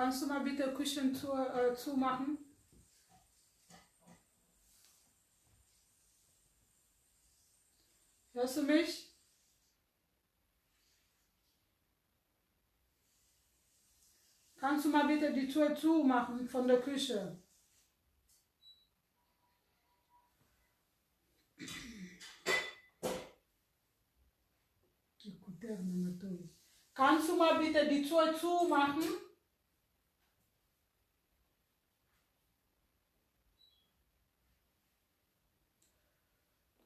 Kannst du mal bitte Küchentür zumachen? Hörst du mich? Kannst du mal bitte die Tür zumachen von der Küche? Kannst du mal bitte die Tür zumachen?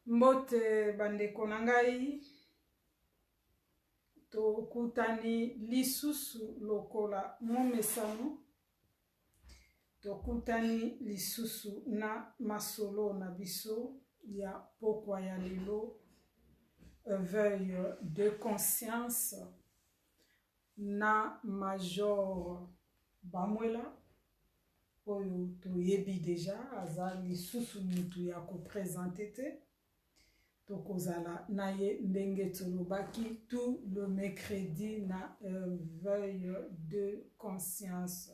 Mbote bandeko na ngai tokutani lisusu lokola momesano tokutani lisusu na masolo na biso ya pokwa ya lelo veille de conscience na Major Bamwela oyo toyebi deja aza lisusu mutu ya koprésente te tokozala na ye ndenge tolobaki tout le mercredi na veille de conscience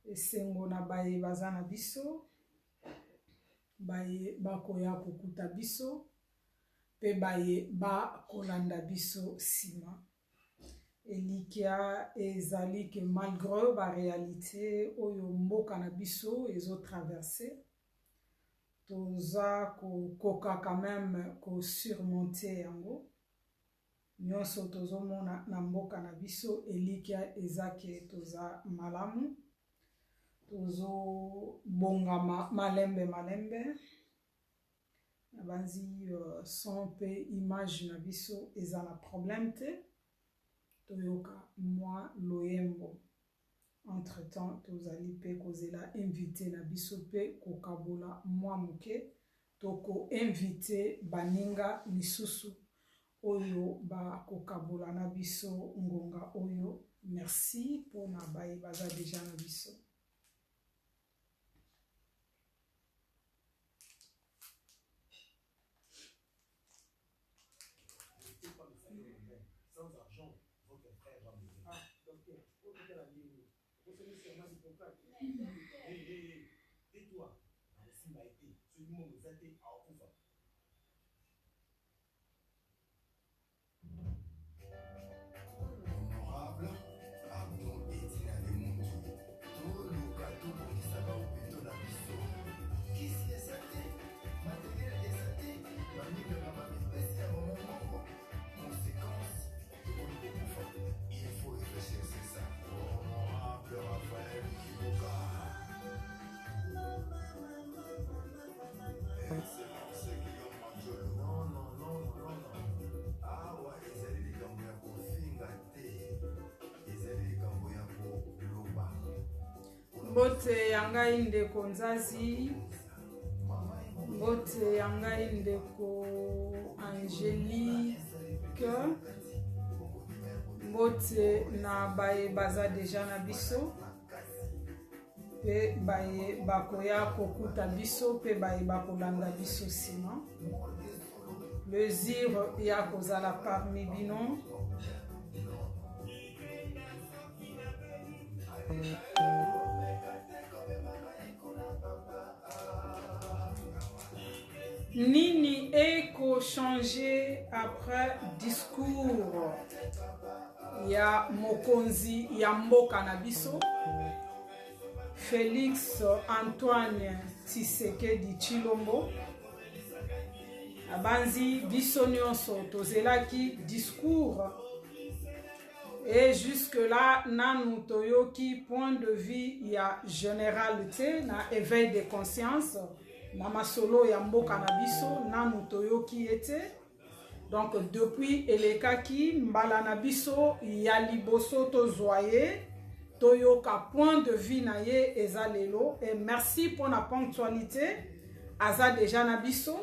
esengo na baye baza na biso baye bakoya kokuta biso pe baye bakolanda biso nsima elikia ezali ke malgré baréalité oyo mboka na biso ezotraverse toza kokoka quand même kosurmonte yango nyonso tozomona na mboka na biso elikia ezake toza malamu tozobongama malembe nabanzi son pe image na biso eza na problème te toyoka mwa loyembo entre-temps tozali pe kozela invité na biso pe kokabola mwa moke toko invité baninga lisusu oyo bakokabola na biso ngonga oyo merci mpona baye baza deja na biso Tais-toi, Simba été, celui-là nous a été à Okufa. Honorable Abdon Etina Lemuntu, tout le gâteau pour qui ça va au péto la biso. Qui s'y est saté, matériel est saté, mamie de maman est à mon moment. Conséquence, pour le Okufa, il faut réfléchir, c'est ça. Honorable Raphaël Kiboka. mbote yangai ndeko nzazi mbote yangai ndeko Angélique mbote na baye baza deja na biso pe baye bakoya kokuta biso pe baye bakolanda biso nsima plaisir ya kozala parmi bino nini eko changer après discours ya mokonzi ya mboka na biso Félix Antoine Tshisekedi Tshilombo abanzi biso nyonso tozelaki discours et jusque là nanu toyoki point de vue ya généralité na éveil de conscience na masolo ya mboka na biso nanu toyoki ete donc depuis elekaki mbala na biso ya liboso tozwa ye toyoka point de vue na ye eza lelo et merci pour la ponctualité aza déjà na biso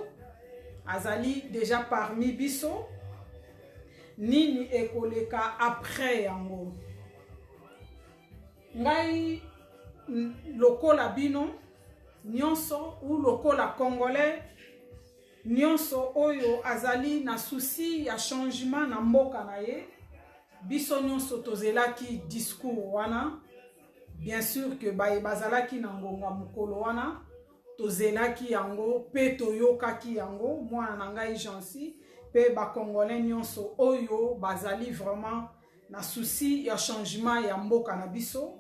azali déjà parmi biso nini ekoleka après yango ngai lokola bino nyonso ou lokola congolais nyonso oyo azali na souci ya changement na mboka na ye biso nyonso tozelaki discours wana, bien sûr que bazalaki na ngonga mukolo wana, tozelaki yango, pe toyokaki yango, mwana na ngai Jansi, pe ba Congolais nyonso oyo bazali vraiment na souci ya changement ya mboka na biso,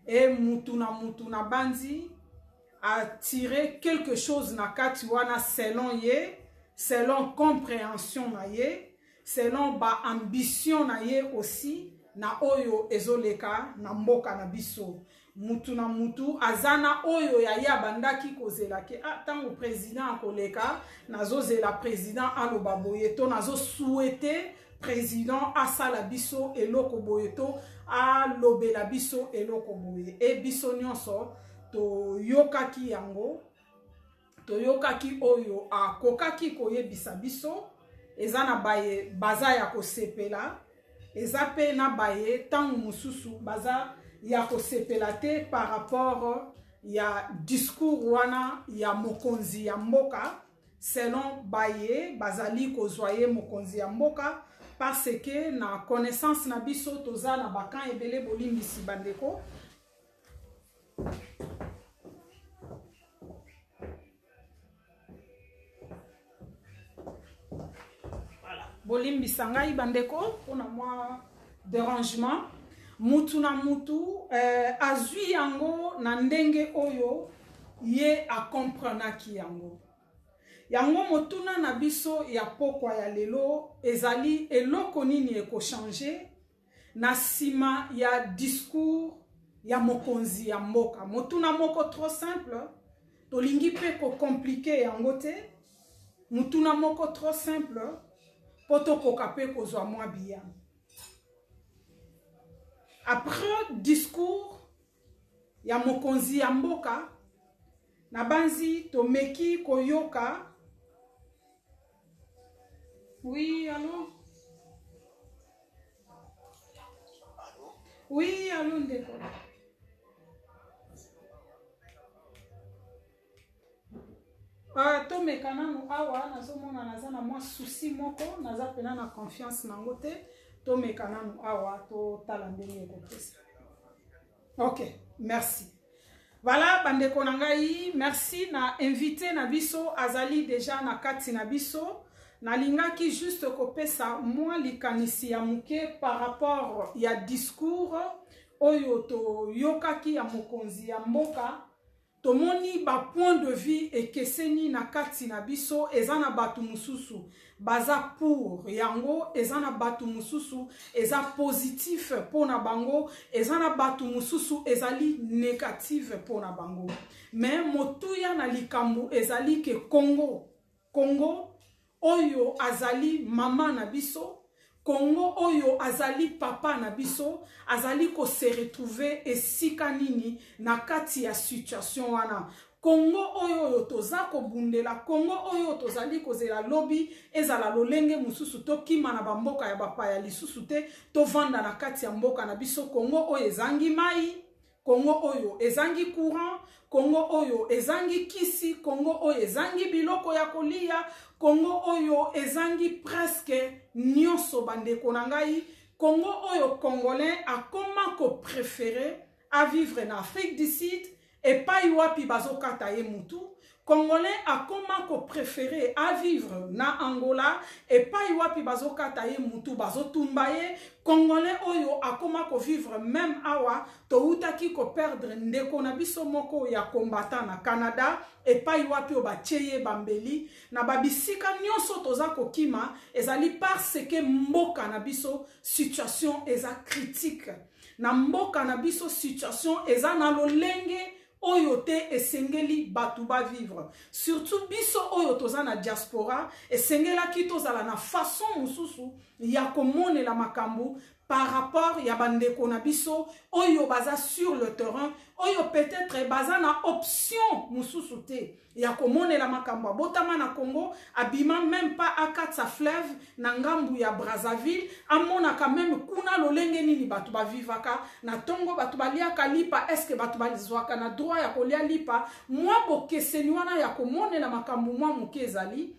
et mutu na bandi a tiré quelque chose na kati wana selon ye, selon compréhension na ye, selon ba ambition na ye aussi, na oyo ezoleka na mboka na biso. Mutu na mutu azana oyo ya bandaki kozela ke tango président akoleka nazo zela président aloba boye to nazo souhaiter président asala biso eloko boye to alobela biso eloko boye, e biso nyonso to yokaki yango, to yokaki oyo akokaki koyebisa biso, eza na baye baza ya kosepela, eza pe na baye tango mususu baza ya kosepela te par rapport ya discours wana ya mokonzi ya mboka, selon baye bazali kozwaye mokonzi ya mboka, parce que na connaissance na biso toza na bakan ebele bolimbisi bandeko. Bolimbisa ngai bandeko pona mwa dérangement. Mutu na mutu azwi yango na ndenge oyo ye a comprenaki yango. Yango motuna na biso ya pokwa ya lelo ezali eloko nini eko changer na sima ya discours ya mokonzi ya mboka. Motuna moko trop simple, tolingi pe ko compliqué yango te. Motuna moko trop simple, poto koka pe kozwa mwa biya. Après discours ya mokonzi ya mboka, na banzi tomeki koyoka. Oui, allô? Oui, allô, ndeko. Tomeka nanu awa nazomona naza na mwa souci moko, naza pena na confiance nango te. Tomeka nanu awa to tala ndenge ekopesa. Ok, merci. Voilà, bandeko na ngai, merci na invité na biso azali déjà na kati na biso. Nalingaki juste kopesa mwa likanisi ya muke par rapport ya discours oyo to yokaki ya mokonzi ya mboka. Tomoni ba point de vue ekeseni na kati na biso, eza na batu mususu baza pour yango, eza na batu mususu eza positif pona bango, eza na batu mususu ezali négatif pona bango. Mais motuya na likambu ezali ke Congo oyo azali mama na biso, Congo oyo azali papa na biso, azali ko se retrouver esika nini na kati ya situation wana. Congo oyo toza ko bundela, Congo oyo tozali kozela lobby ezala lolenge mususu to kima na bamboka ya bapaya lisusu te, to vanda na kati ya mboka na biso. Congo oyo ezangi mai, Congo oyo ezangi courant, Congo oyo ezangi kisi, Congo oyo ezangi biloko ya kolia, Congo oyo ezangi presque nyonso bandeko na ngai. Congo oyo congolais akoma ko préférer à vivre en Afrique du Sud et pas wapi bazokata ye mutu. Congolais akoma ko préférer à vivre na Angola et pas wapi bazokata ye mutu bazotumba ye. Congolais oyo akoma ko vivre même awa to utaki ko perdre ndeko na biso moko ya combattant na Canada et pas wapi obacheye bambeli na babisika nyonso toza ko kima ezali parce que mboka na biso situation eza critique. Na mboka na biso situation eza na lolenge oyo te esengeli batu ba vivre, surtout biso oyo toza na diaspora esengela ki tozala na façon mususu ya komone la makambu par rapport ya bandeko na biso oyo baza sur le terrain, oyo peut-être baza na option mususu te ya komone la makambu botama na Congo, abima même pas akatsa fleuve na ngambu ya Brazzaville, amona quand même kuna lolenge nini batu ba vivaka na tongo batu baliaka lipa, est-ce que batu balizwaka na droit ya kolia lipa. Moi bokeseni wana ya komone la makambu mwa mukezali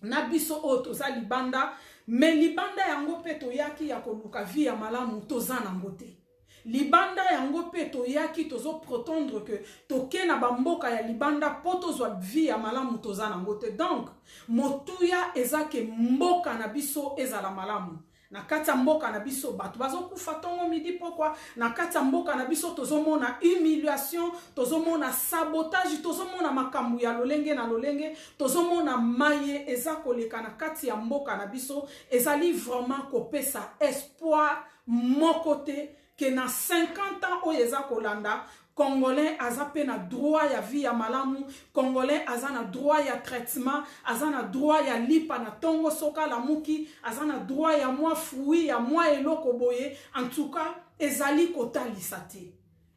na biso oyo tozali banda mais libanda yango pe toyaki ya koluka vi ya malamu toza nango te. Libanda yango pe toyaki tozo protendre que toke na bamboka ya libanda po tozwa vi ya malamu toza nango te. Donc motuya ezake mboka na biso ezala malamu. Na kati ya mboka na biso bato bazokufa tongo midi pokwa. Na kati ya mboka na biso tozomona humiliation, tozomona sabotage, tozomona makambu ya lolenge na lolenge, tozomona maye eza koleka na kati ya mboka na biso. Ezali vraiment kopesa espoir moko te que na 50 ans oyo eza kolanda Congolais aza pe na droit ya vie ya malamu, Congolais aza na droit ya traitement, aza na droit ya lipa na tongo soka la muki, aza na droit ya mwa fruit ya mwa eloko boye. En tout cas, ezali kotalisa te.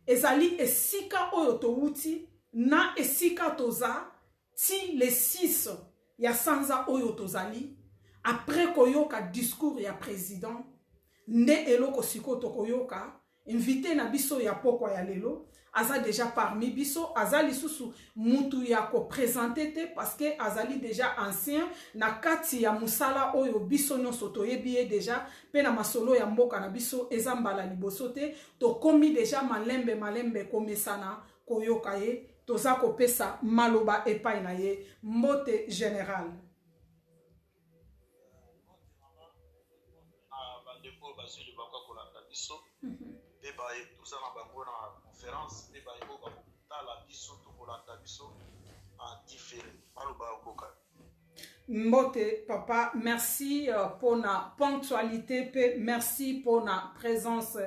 Ezali esika oyo touti na esika toza ti les 6 ya sanza oyo tozali. Après koyoka discours ya président, nde eloko siko tokoyoka invité na biso ya pokwa ya lelo. Aza déjà parmi biso, azali susu mutu ya ko présenter te parce que azali déjà ancien na kati ya musala oyo biso nyonso toyebi déjà pe na masolo ya mboka na biso eza mbala liboso te. Tokomi déjà malembe komesana koyoka ye, toza kopesa maloba epai na ye. Mbote général. Mbote papa, merci pour la ponctualité, merci pour la présence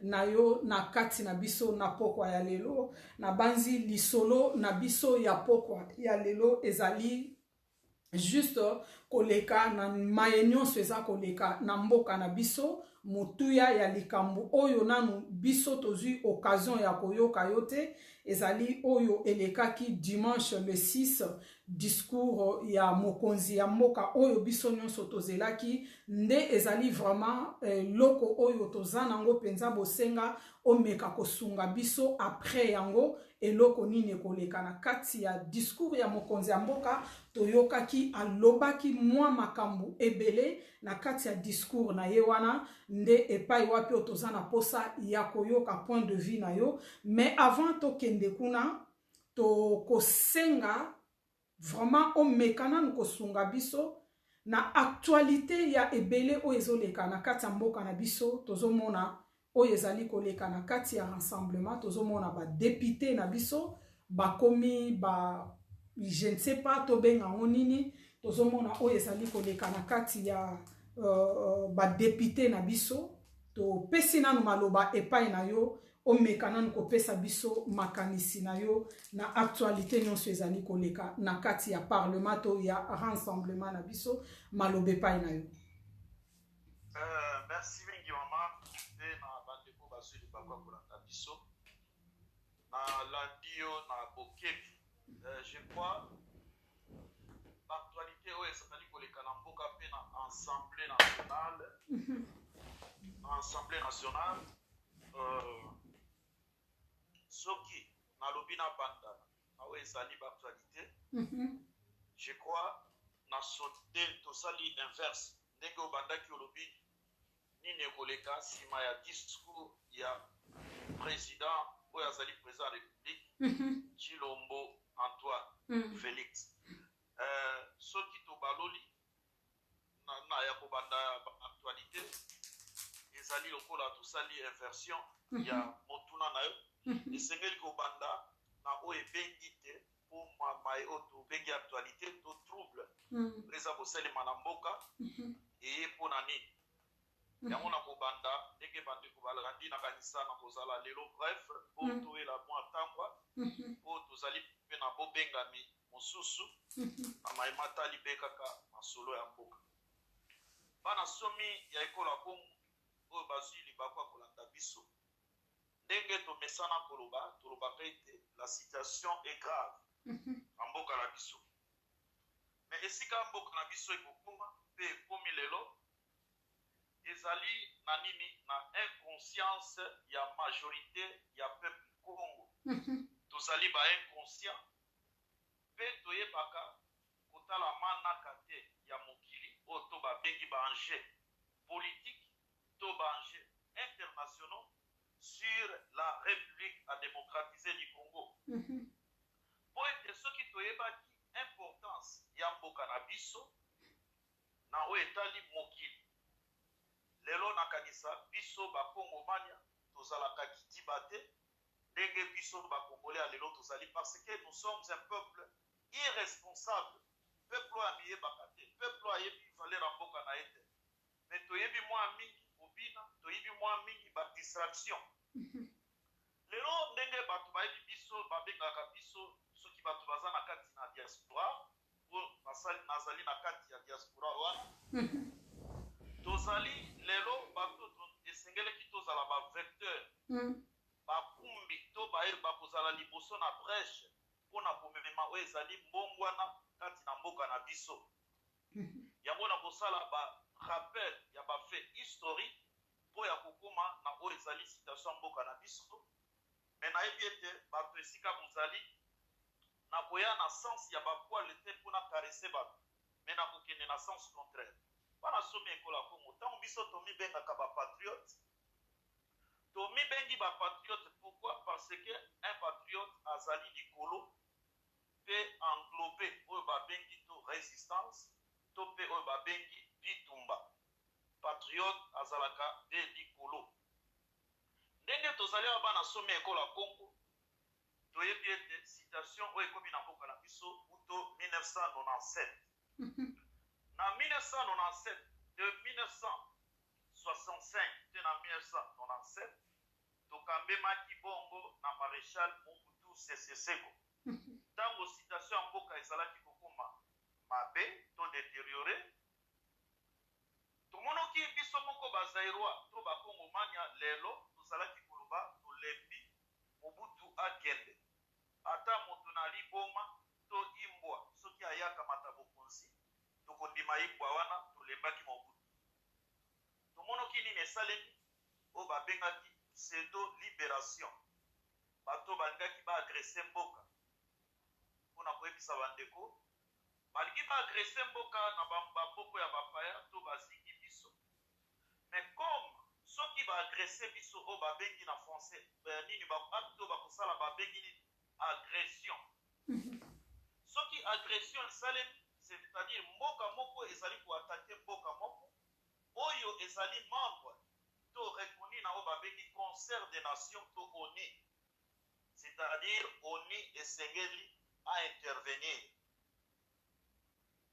na yo na kati na biso na pokwa ya lelo, na banzi lisolo na biso ya pokwa ya lelo ezali juste koleka na mayenyo seza koleka na mboka na biso. Motuya ya likambu oyo nanu biso tozui occasion ya koyoka yote ezali oyo elekaki dimanche le 6 discours ya mokonzi ya mboka oyo biso nyonso tozelaki nde ezali vraiment loko oyo tozanango penza bosenga omeka kosunga biso après yango eloko nini koleka na kati ya discours ya mokonzi ya mboka toyokaki alobaki mwa makambu ebele na kati ya discours na ye wana nde epai wapi otozana posa ya koyoka point de vue na yo. Mais avant tokende kuna to kosenga vraiment omekana nukosunga biso na actualité ya ebele o ezoleka na kati ya mboka na biso. Tozomona oyo ezali koleka na kati ya rassemblement, tozomona ba député na biso bakomi ba je ne sais pas tobenga nini, tozomona oyo ezali koleka na kati ya ba député na biso. To pesi nanu maloba epai na yo omekana nuko pesa biso makanisi na yo na actualité nyonso ezali koleka na kati ya parlement to ya rassemblement na biso maloba epai na yo. Merci mingi mama pe na bandeko bazuli bakwa kolanda biso na landio na bokebi. Je crois l'actualité oyo ezali koleka na mboka pe na Assemblée nationale. Assemblée nationale soki nalobi na banda awe ezali actualité. Je crois na sote tosali inverse ndenge obandaki olobi nini ekoleka nsima ya discours ya président oyo azali président ya république Chilombo Antoine Félix. Soki tobaloli na ya kobanda actualité ezali lokola tosali inversion ya motuna na yo esengeli kobanda na oyo ebengi te po mai oyo tobengi actualité to trouble eza kosalema na mboka eye mpo na nini yango na kobanda ndenge bandeko balandi na kanisa na kozala lelo bref po toyela mwa ntangwa po tozali mpe na bobengami mosusu na mayematali mpe kaka masolo ya mboka bana somi ya ekola bongo oyo bazwi libakwa kolanda biso ndenge tomesana tolobaka ete la situation est grave na mboka na biso. Mais esika mboka na biso ekokuma mpe ekomi lelo ezali na nini na inconscience ya majorité ya peuple Congo. Tozali ba inconscient mpe toyebaka kotala manaka te ya mokili oyo to babengi ba dangers politiques, to dangers internationaux sur la République à démocratiser du Congo. Pour être ce qui toyebaki importance ya mboka na biso na o etali mokili. Lelo nakanisa biso bakongomania tozalaka kitiba te ndenge biso bakongolais lelo tozali parce que nous sommes un peuple irresponsable. Peuple ayebaka te, peuple ayebi valeur ya mboka na ye te. Mais toyebi mwa mingi obina, toyebi mwa mingi ba distraction. Lelo ndenge bato bayebi biso babengaka biso soki bato baza na kati na diaspora o nazali na kati ya diaspora wana tozali lelo bato esengeleki tozala bavecteur bakumbi to bakozala liboso na brèche mpona komemema oyo ezali mbongwana kati na mboka na biso yango na kosala barappel ya bafait historique mpo ya kokóma na oyo ezali situation ya mboka na biso me nayebi ete bato esika bozali na koya na sens ya bapoile te mpona karese bato me na kokende na sens contraire wana somi ekola ya kongo ntango biso tomibengaka bapatriote tomibengi bapatriote pourquoi parce que un patriote azali likolo mpe englobe oyo babengi to résistance to mpe oyo babengi bitumba patriote azalaka de likolo ndenge tozali awa bana somi ekola kongo toyebi ete situation oyo ekomi na mboka na biso uto 1997 na 1997 de 1965 te na 1997 tokambemaki bongo na maréchal Mobutu Sese Seko ntango situation ya mboka ezalaki kokoma mabe to détérioré tomonaki biso moko bazairwa to bakongomania lelo tozalaki koloba tolembi Mobutu akende ata moto na liboma to imbwa soki ayakamata bokonzi tokondima imbwa wana tolembaki Mobutu tomonaki nini esalemi oyo babengaki pseudo libération bato balingaki baagrese mboka mpona koyebisa bandeko balingi baagrese mboka na bamboko ya bapaya to bazingi biso mais comme soki baagrese biso oyo babengi na français nini to bakosala babengi nini agression soki agression esalemi c'est-à-dire mboka moko ezali koatake mboka moko oyo ezali membre to reconnu na oyo babengi concert des nations to ONU c'est-à-dire ONU esengeli a intervenir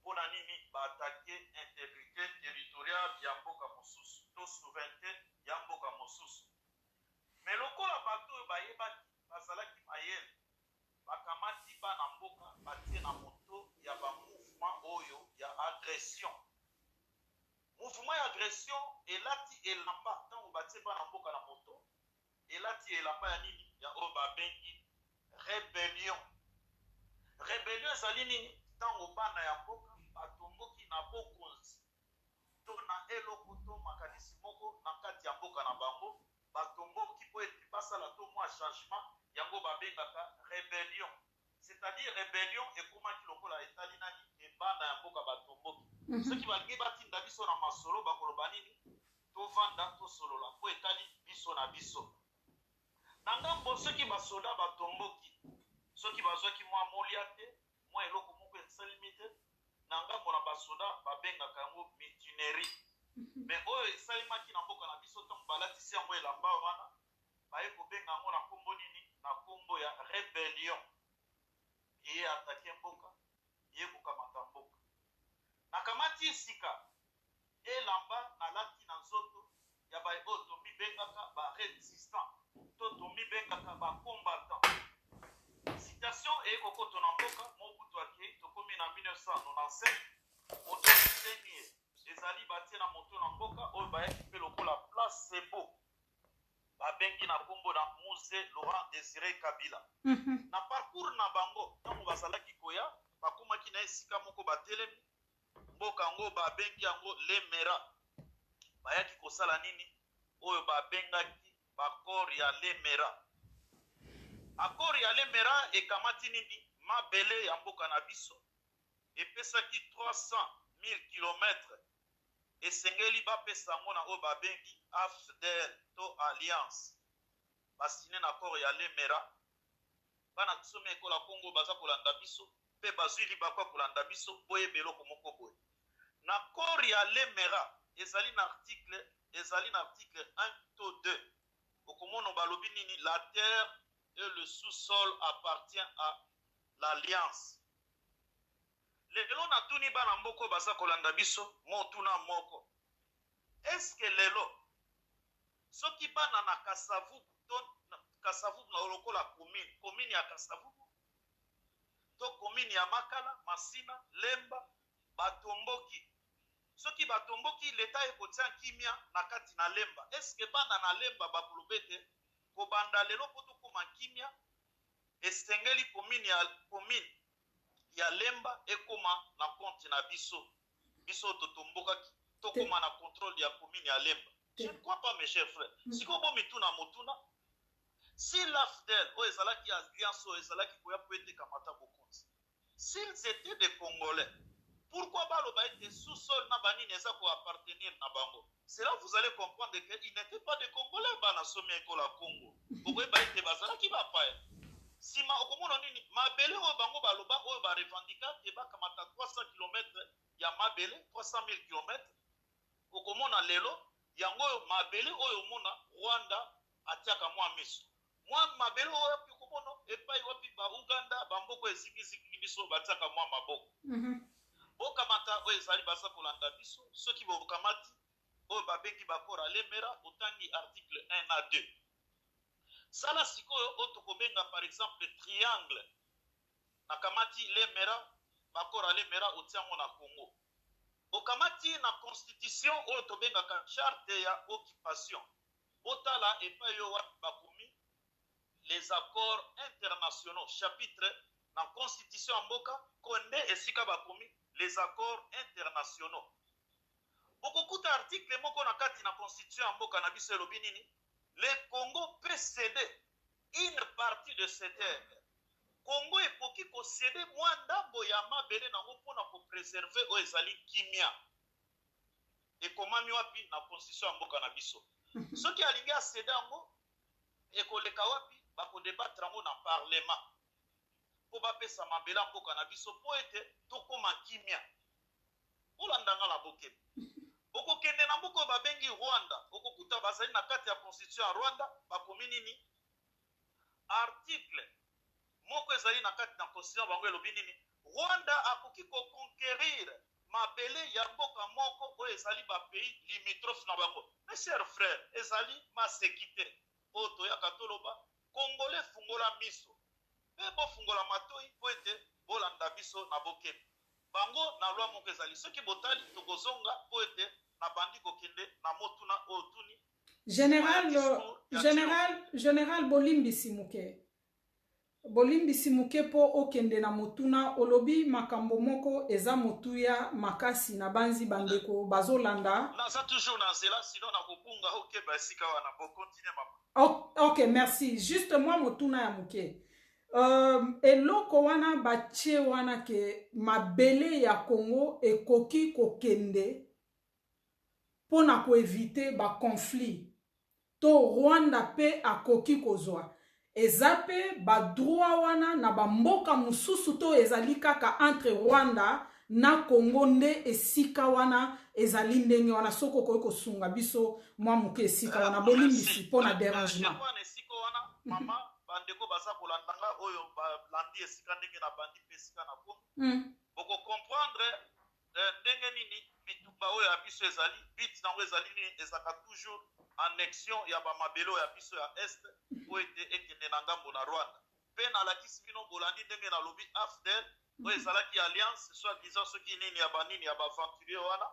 mpona nini baatake intégrité territoriale ya mboka mosusu to souveraineté ya mboka mosusu me lokola bato oyo bayebaki bazalaki mayele bakamati bana mboka batie na moto ya bamouvement oyo ya agression mouvement ya agression elati elamba ntango batie bana mboka na moto elati elamba ya nini ya oyo babengi rébellion rébellion ezali nini ntango bana ya mboka batomboki na bokonzi to na eloko to makanisi moko na kati ya mboka na bango batomboki po ete basala to mwa changement yango babengaka rébellion c'est-à-dire rébellion ekomaki lokola etali nani ebanda ya mboka batomboki soki balingi batinda biso na masolo bakoloba nini tovanda tosolola po etali biso na biso na ngambo soki basoda batomboki soki bazwaki mwa molia te mwa eloko moko esalemi te na ngambo na basoda babengaka yango mutinerie mais oyo esalemaki na mboka na biso ntango balatisi yango elamba wana baye kobenga yango na nkombo nini na nkombo ya rébellion eye atake mboka ye kokamata mboka nakamati esika elamba nalati na nzoto ya baye oyo tomibengaka barésistant to tomibengaka bacombattant situation eyekokota na mboka Mobutu akei tokomi na 1997 moto mitenie ezali batie na moto na mboka oyo bayaki mpe lokola place sebo babengi na nkombo na Musée Laurent Désiré Kabila na parcours na bango ntango bazalaki koya bakomaki na esika moko batelemi mboka yango babengi yango Lemera bayaki kosala nini oyo babengaki bakor ya Lemera akor ya Lemera ekamati nini mabele ya mboka na biso epesaki 300 000 km esengeli bapesa yango na oyo babengi AFDL to alliance basine na accord ya Lemera. Bana tusome ekola Congo baza kolanda biso pe bazwili bakwa kolanda biso boye beloko moko boye na accord ya Lemera ezali na article 1 to 2 okomono balobi nini la terre et le sous-sol appartient à l'alliance. Lelo na tuni bana mboko baza kolanda biso motuna moko, est-ce que lelo soki bana na Kasavu na olokola commune ya Kasavu to commune ya Makala, Masina, Lemba batomboki, soki batomboki leta ekotia kimia na kati na Lemba, est-ce que bana na Lemba bakolobete kobanda lelo poto kuma kimia esengeli commune ya Lemba ekoma na compte na biso totomboka tokoma na contrôle ya commune ya Lemba? Je ne crois pas, mes chers frères. Si vous avez motuna, si l'AFDEL, ou ezalaki alliance, ou ezalaki koya poete kamata bokonzi, s'ils étaient des Congolais, pourquoi baloba était sous-sol na bani neza ko appartenir na bango? C'est là vous allez comprendre qu'ils n'étaient pas des Congolais bana somi ekola Congo. Pourquoi ba était bazalaki ba paye? Si ma okomono nini mabele o bango baloba o ba revendicat te ba kamata 300 km ya mabele 300 000 km okomona lelo yango mabele oyo mona Rwanda atiaka mwa miso mwa mabele oyo pi komono epai wapi ba Uganda bamboko eziki biso batiaka mwa maboko bokamata oyo ezali baza kolanda biso soki bokamati oyo babengi bakora Lemera otangi article 1 à 2 sala sikoyo oyo tokobenga par exemple triangle nakamati Lemera bakora Lemera otiango na Congo okamati na constitution oyo tobengaka charte ya occupation botala epai yo wapi bakomi les accords internationaux chapitre na constitution ya mboka konde esika bakomi les accords internationaux okokuta article moko na kati na constitution ya mboka na biso elobi nini le Congo peut céder une partie de ses terres. Congo epoki ko céder mwa ndambo ya mabele nango mpona ko préserver oyo ezali kimia ekomami wapi na constitution ya mboka na biso. Soki alingi acéder yango ekoleka wapi bakodebatre yango na parlement po bapesa mabele ya mboka na biso po ete tokoma kimia olandanga na bokebi okokende na mboka babengi Rwanda okokuta bazali na kati ya constitution ya Rwanda bakomi nini article moko ezali na kati na constitution bango elobi nini Rwanda akoki koconquérir mabele ya mboka moko oyo ezali bapays limitrophe na bango. Mes chers frères, ezali masekite oyo toyaka toloba Congolais fungola miso mpe bofungola matoi po ete bolanda biso na bokebi bango na lwa moko ezali soki botali tokozonga po ete na bandi kokende na motuna oyo tuni Général Bolimbisi muke po okende na motuna olobi makambo moko eza motuya makasi na banzi bandeko bazolanda naza toujours na nzela sinon na kopunga okeba esika wana bokontinue mama. Ok, merci. Juste moi motuna ya muke eloko wana batie wana ke mabele ya Congo ekoki kokende pona ko éviter ba conflit to Rwanda pe akoki kozwa ezape ba droit wana na ba mboka mususu to ezali kaka entre Rwanda na Congo nde esika wana ezali ndenge wana soko koyi kosunga biso mwa muke esika wana bolimbisi pona dérangement mama bandeko baza kolandanga oyo balandi esika ndenge na bandi pe esika na Congo boko comprendre ndenge nini bituba oyo ya biso ezali bit nango ezali nini ezaka toujours annexion ya bamabelo ya biso ya est po ete ekende na ngambo na Rwanda pe nalakisi bino bolandi ndenge na lobi AFDEL oyo ezalaki alliance soit disant soki nini ya banini ya baventurier wana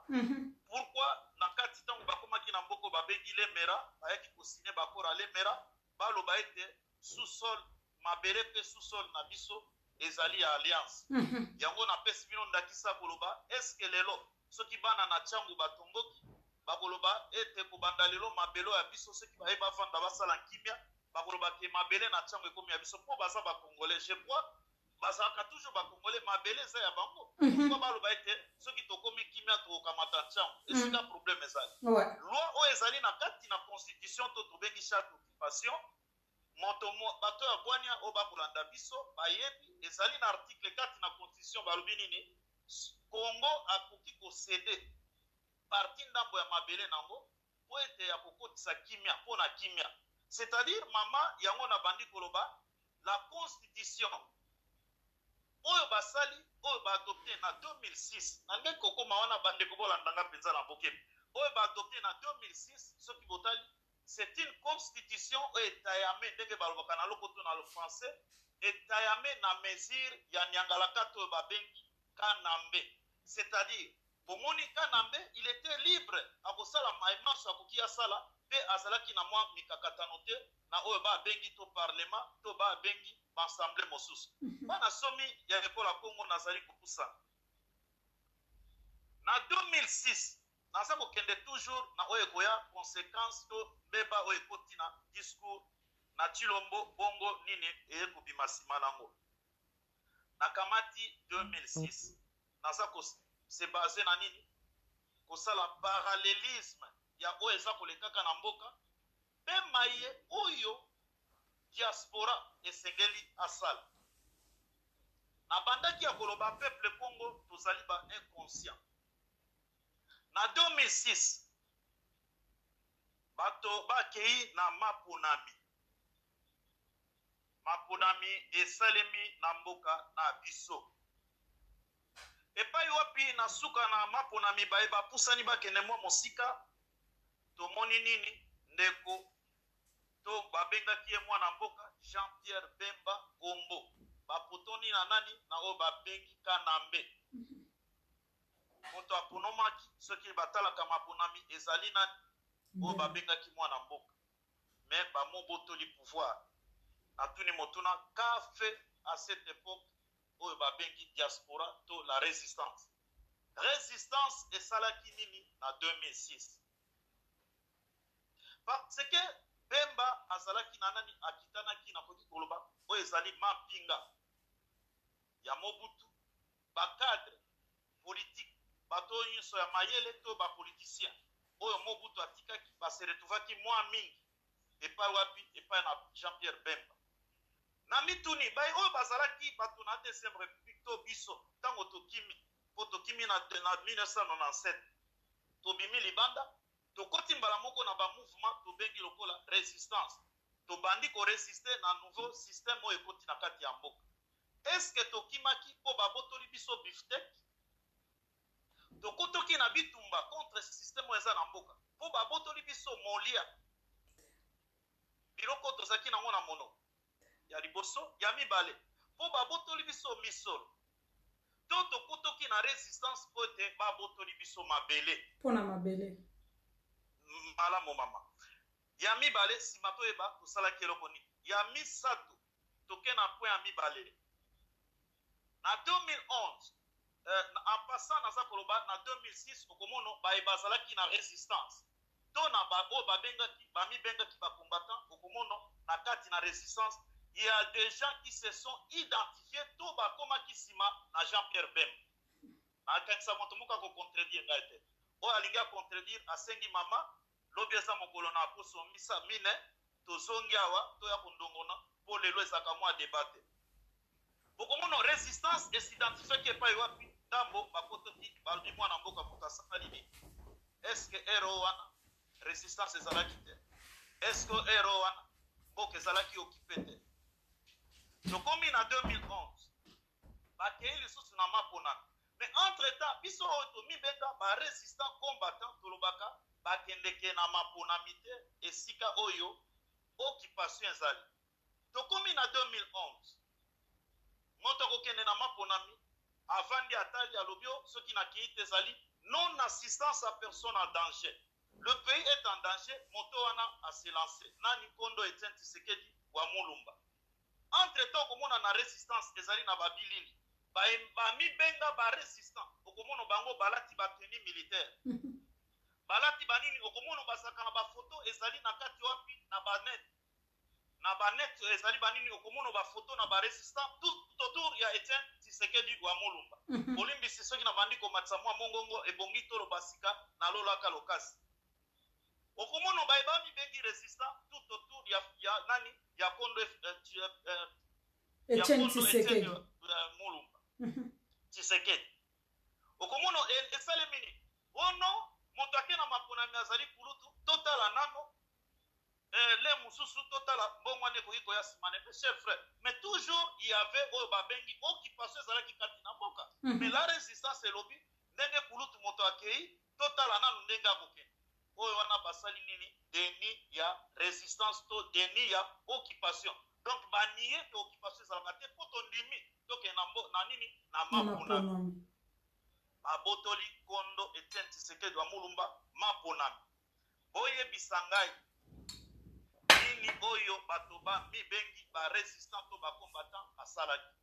pourquoi na kati ntango bakomaki na mboko babengi Lemera bayaki kosine bakora Lemera baloba ete sous-sol mabele pe sous-sol na biso ezali ya alliance yango napesi bino ndakisa koloba eske lelo soki bana na changu batomboki bakoloba ete kobanda lelo mabelo ya biso soki baye bavanda basala nkimia bakoloba ke mabele na changu ekomi ya biso po baza bakongolais. Je crois bazalaka toujours bakongole mabele eza ya bango pourquoi baloba ete soki tokomi kimia tokokamata ntiango esika problème ezali loi oyo ezali na kati na constitution to tobengi charte d'occupation moto bato ya bwania oyo bakolanda biso bayebi ezali na article 4 na constitution balobi nini Congo akoki kosede parti ndambo ya mabele nango po ete ya kokotisa kimia mpo na kimia c'est-à-dire mama yango na bandi koloba la constitution oyo basali oyo baadopte na 2006 na ndenge kokoma wana bandeko bolandanga mpenza na bokebi oyo baadopte na 2006 soki botali c'est une constitution oyo etayame ndenge balobaka na lopoto na le français etayame na mesure ya nyangalaka oyo babengi kanambe c'est-à-dire bomoni kanambe il était libre akosala maimarche akoki asala mpe azalaki na mwa mikakatano te na oyo babengi to parlement to babengi baassemblée mosusu bana somi ya ekola Congo nazali kopusana na 2006 naza kokende toujours na oyo ekoya conséquence to mbeba oyo ekoti na discours na Chilombo bongo nini eye kobima nsima nango na kamati 2006 naza se basé na nini kosala parallélisme ya oyo eza kolekaka na mboka mpe maye oyo diaspora esengeli asala na bandaki ya koloba peuple Congo tozali ba inconscient na 2006 bato bakei na maponami esalemi na mboka na biso epai wapi na suka na maponami baye bapusani bakende mwa mosika tomoni nini ndeko to babengaki ye mwana mboka Jean-Pierre Bemba Gombo bapotoni na nani na oyo babengi kanambe moto aponomaki soki batalaka maponami ezali nani oyo babengaki mwana mboka me bamobotoli pouvoir atuni motuna ka fait à cette époque oyo babengi diaspora to la résistance esalaki nini na 2006 parce que Bemba azalaki na nani akitanaki na koki koloba oyo ezali mampinga ya Mobutu bacadre politique bato nyonso ya mayele to bapoliticien oyo Mobutu atikaki baseretuvaki mwa mingi epai wapi epai na Jean-Pierre Bemba na mituni bai oyo bazalaki bato na deuxième république to biso ntango tokimi po tokimi na 1997 tobimi libanda tokoti mbala moko na bamouvement tobengi lokola résistance tobandi koresiste na nouveau système oyo ekoti na kati ya mboka eske tokimaki mpo babotoli biso biftek tokotoki na bitumba contre système oyo eza na mboka mpo babotoli biso molia biloko tozalaki nango na mono ya liboso ya mibale mpo babotoli biso misolo to tokotoki na résistance mpo ete babotoli biso mabele mpona mabele malamu mama ya mibale nsima toyeba tosalaki eloko nini ya misato toke na point ya mibale na 2011 en passant naza koloba na 2006 okomono baye bazalaki na résistance to na oyo bamibengaki bacombattant okomono na kati na résistance il y a des gens qui se sont identifiés to bakomaki nsima na Jean-Pierre Bemba akanisa moto moko akocontredire ngai te oyo alingi acontredire asengi mama lobi eza mokolo na aposo misa mine tozongi awa toya kondongona mpo lelo ezaka mwa debate bokomono résistance esidentifiaki epai wapi ndambo bakotoki balobi mwana mboka moto asali nini eske ero wana résistance ezalaki te eske ero wana mboka ezalaki okipe te tokomi na 2011 bakei lisusu na maponami mais entre temps biso oyo tomibenga barésistant combattant tolobaka bakendeke na maponami te esika oyo occupation ezali tokomi na 2011 moto akokende na maponami avandi atali alobi soki nakei te ezali non assistance à personne en danger le pays est en danger moto wana ase lancé nani Kondo Etienne Tshisekedi wa Mulumba entre temps okomona na résistance ezali na babilili bamibenga barésistant okomona bango balati bateni militaire balati banini okomona basaka na bafoto ezali na kati wapi na banet ezali banini okomona bafoto na barésistant tout autour ya Etienne Tshisekedi wa Mulumba olimbi sisoki na bandiko matsamwa mongongo ebongi tolo basika na lolaka lokasi okomono baibami bengi resistant tout autour ya nani ya kondo Etienne Tshisekedi Mulumba Tshisekedi okomono esalemini ono moto akena maponami azali kulutu totala nano les mususu totala bongwane koyiko ya simane mes chers frères mais toujours il y avait oyo babengi occupation ezalaki kati na mboka mais la résistance elobi ndenge kulutu moto akei totala nano ndenge akokende oyo wana basali nini deni ya résistance to deni ya occupation donc banie ke occupation ezalaka te po tondimi toke na nini na maponami babotoli kondo Etienne Tshisekedi wa Mulumba maponami boyebisa ngai nini oyo bato mibengi resistant to combattant basalaki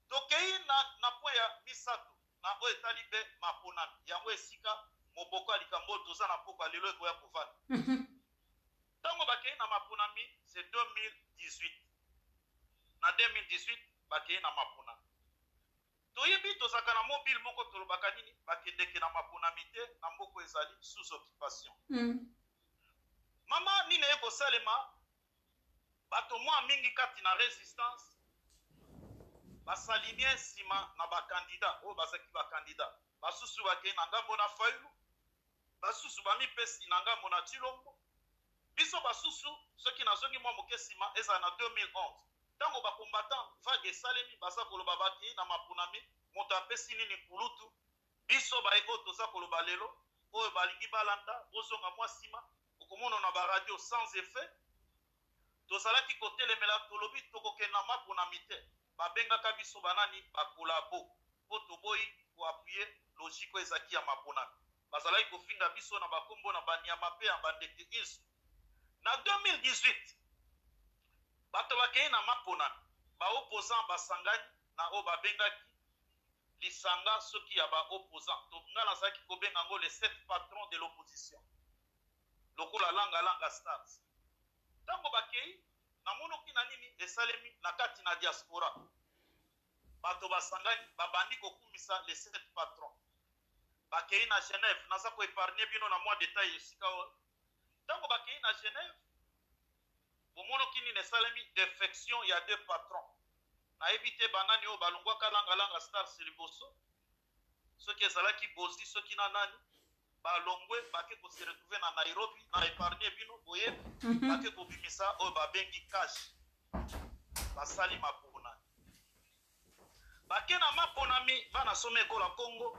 tokei na po ya misato na oyo etali mpe maponami yango esika moboko ya likambo toza na poko lelo ekoya kovanda ntango bakei na maponami c'est 2018 na 2018 bakei na maponami toyebi tozalaka na mobile moko tolobaka nini bakendeke na maponami te na mboko ezali sous occupation mama nini ekosalema bato mwa mingi kati na résistance basalinie nsima na bakandida oyo bazalaki bakandida basusu bakei na ngambo na Fayulu basusu bamipesi na ngambo na Tshilombo biso basusu soki nazongi mwa moke nsima ezala na 2011 ntango bakombatant vague esalemi baza koloba bakei na maponami moto apesi nini kulutu biso baye oyo toza koloba lelo oyo balingi balanda bozonga mwa nsima okomona na baradio sans effet tozalaki kotelemela tolobi tokokenda maponami te babengaka biso banani bakolabo po toboyi koapuye logiko ezaki ya maponami bazalaki kofinga biso na bakombo na banyama mpe ya bandeke iso na 2018 bato bakei na maponami baopposant basangani na oyo babengaki lisanga soki ya baopposant to nga nazalaki kobenga yango les 7 patrons de l'opposition lokola langa stars ntango bakei namonoki na nini esalemi na kati na diaspora bato basangani babandi kokumisa les 7 patrons bakei na Genève naza koepargne bino na mwa détail esika oyo ntango bakei na Genève bomonoki nini esalemi defection ya 2 patrons nayebi te banani oyo balongwaka langa stars liboso soki ezalaki bozi soki na nani balongwe bake kose retrouver na Nairobi na épargne bino boyebi bake kobimisa oyo babengi cash basali maponami bake na maponami bana some ekola Congo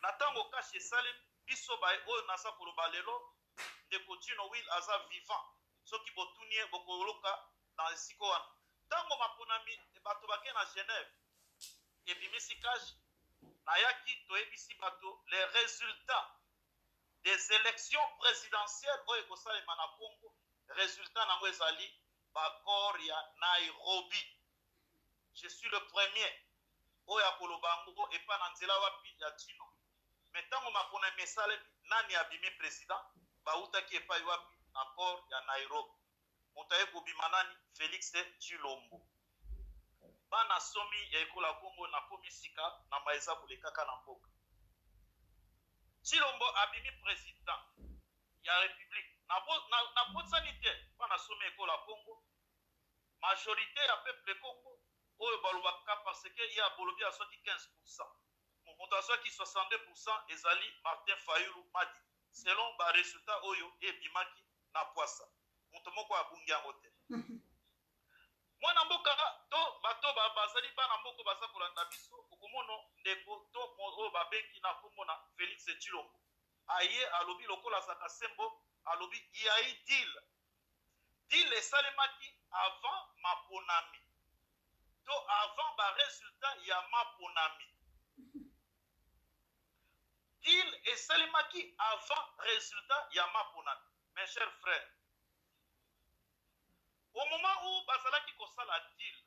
na ntango cash esalemi biso baye oyo naza koloba lelo ndeko Tino Will aza vivant soki botunie bokoloka na esiko wana ntango maponami bato bake na Genève ebimisi cash nayaki toyebisi bato les résultats des élections présidentielles oyo ekosalema na Congo résultat nango ezali bakor ya Nairobi je suis le premier oyo akoloba ngo epa na nzela wapi ya Tino mais ntango maponami esalemi nani abimi président bautaki epai wapi na kor ya Nairobi moto aye kobima nani Félix Tshilombo bana somi ya ekola Congo na komisika na maeza kolekaka na mboka Tshilombo abimi président ya république na botsani te bana somi ekola Congo majorité ya peuple Congo oyo balobaka parce que ya bolobi asoki 15% moto asoki 62% ezali Martin Fayulu Madi selon ba résultat oyo ebimaki na Pwasa moto moko abungi yango te mwana mboka to bato bazali bana mboko baza kolanda biso okomono ndeko to oyo babengi na kombo na Félix Tshilombo aye alobi lokola zaka sembo alobi yai deal esalemaki avant maponami to avant ba résultat ya maponami deal esalemaki avant résultat ya maponami mes chers frères au moment où bazalaki kosala deal